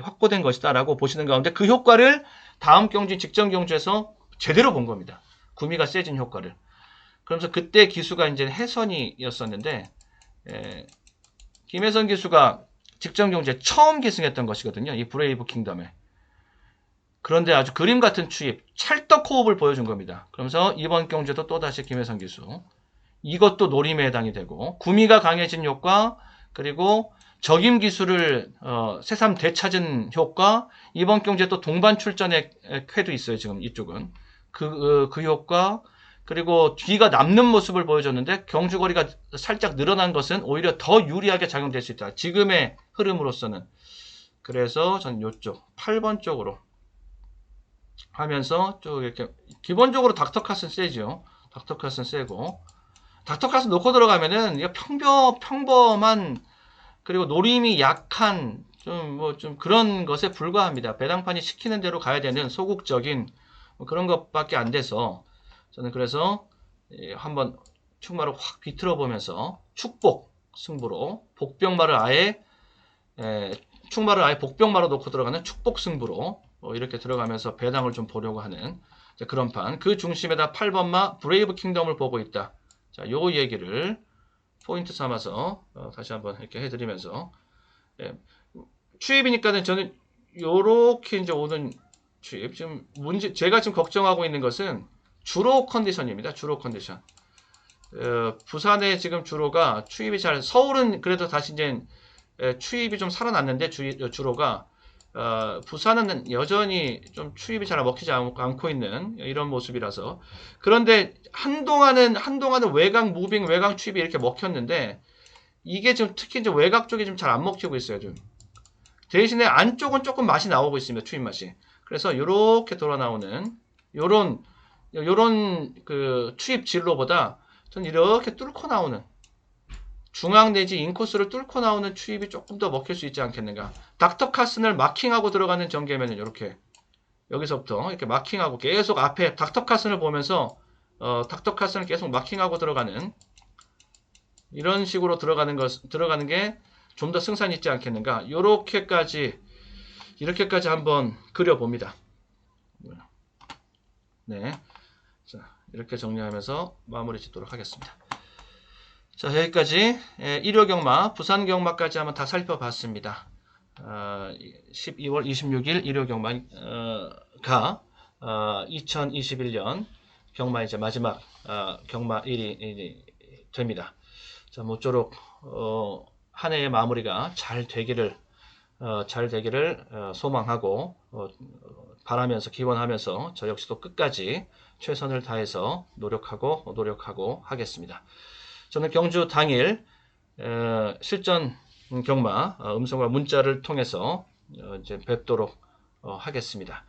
확보된 것이다라고 보시는 가운데 그 효과를 다음 경주 직전 경주에서 제대로 본 겁니다. 구미가 세진 효과를. 그러면서 그때 기수가 이제 해선이었었는데 김혜성 기수가 직전 경주에 처음 계승했던 것이거든요. 이 브레이브 킹덤에. 그런데 아주 그림 같은 추입, 찰떡 호흡을 보여준 겁니다. 그러면서 이번 경주도 또다시 김혜성 기수. 이것도 노림에 해당이 되고, 구미가 강해진 효과, 그리고 적임 기수를 새삼 되찾은 효과, 이번 경주에 또 동반 출전의 쾌도 있어요. 지금 이쪽은. 그 효과, 그리고 뒤가 남는 모습을 보여줬는데 경주거리가 살짝 늘어난 것은 오히려 더 유리하게 작용될 수 있다. 지금의 흐름으로서는. 그래서 전 이쪽 8번 쪽으로 하면서 쭉 이렇게 기본적으로 닥터카스는 세죠. 닥터카스는 세고 닥터카스 놓고 들어가면은 이거 평범한 그리고 노림이 약한 좀 그런 것에 불과합니다. 배당판이 시키는 대로 가야 되는 소극적인 그런 것밖에 안 돼서 저는 그래서 한번 축마를 확 비틀어 보면서 축복 승부로 복병마를 아예 축마를 아예 복병마로 놓고 들어가는 축복 승부로 이렇게 들어가면서 배당을 좀 보려고 하는 그런 판. 그 중심에다 8번마 브레이브 킹덤을 보고 있다. 자, 요 얘기를 포인트 삼아서 다시 한번 이렇게 해드리면서 추입이니까는 저는 요렇게 이제 오는 추입. 지금 제가 지금 걱정하고 있는 것은 주로 컨디션입니다. 주로 컨디션. 부산의 지금 주로가 추입이 서울은 그래도 다시 이제 추입이 좀 살아났는데 주로가 부산은 여전히 좀 추입이 잘 먹히지 않고 있는 이런 모습이라서. 그런데 한동안은 외곽 무빙, 외곽 추입이 이렇게 먹혔는데 이게 지금 특히 이제 외곽 쪽이 좀 잘 안 먹히고 있어요. 좀. 대신에 안쪽은 조금 맛이 나오고 있습니다. 추입 맛이. 그래서 이렇게 돌아 나오는 요런 그 추입 진로보다 전 이렇게 뚫고 나오는 중앙 내지 인코스를 뚫고 나오는 추입이 조금 더 먹힐 수 있지 않겠는가. 닥터카슨을 마킹하고 들어가는 전개면은 이렇게 여기서부터 이렇게 마킹하고 계속 앞에 닥터카슨을 보면서 닥터카슨을 계속 마킹하고 들어가는 이런 식으로 들어가는 게 좀 더 승산이 있지 않겠는가. 이렇게까지 한번 그려봅니다. 네, 자 이렇게 정리하면서 마무리 짓도록 하겠습니다. 자, 여기까지 일요경마, 부산경마까지 한번 다 살펴봤습니다. 12월 26일 일요경마가 2021년 경마 이제 마지막 경마일이 됩니다. 자, 모쪼록 한 해의 마무리가 잘 되기를 소망하고 바라면서 기원하면서 저 역시도 끝까지 최선을 다해서 노력하고 하겠습니다. 저는 경주 당일 실전 경마 음성과 문자를 통해서 이제 뵙도록 하겠습니다.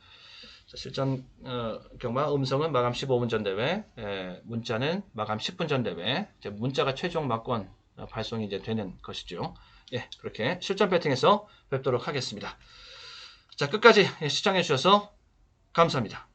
실전 경마 음성은 마감 15분 전 대회, 문자는 마감 10분 전 대회. 이제 문자가 최종 막권 발송이 이제 되는 것이죠. 예, 그렇게 실전 배팅에서 뵙도록 하겠습니다. 자, 끝까지 시청해 주셔서 감사합니다.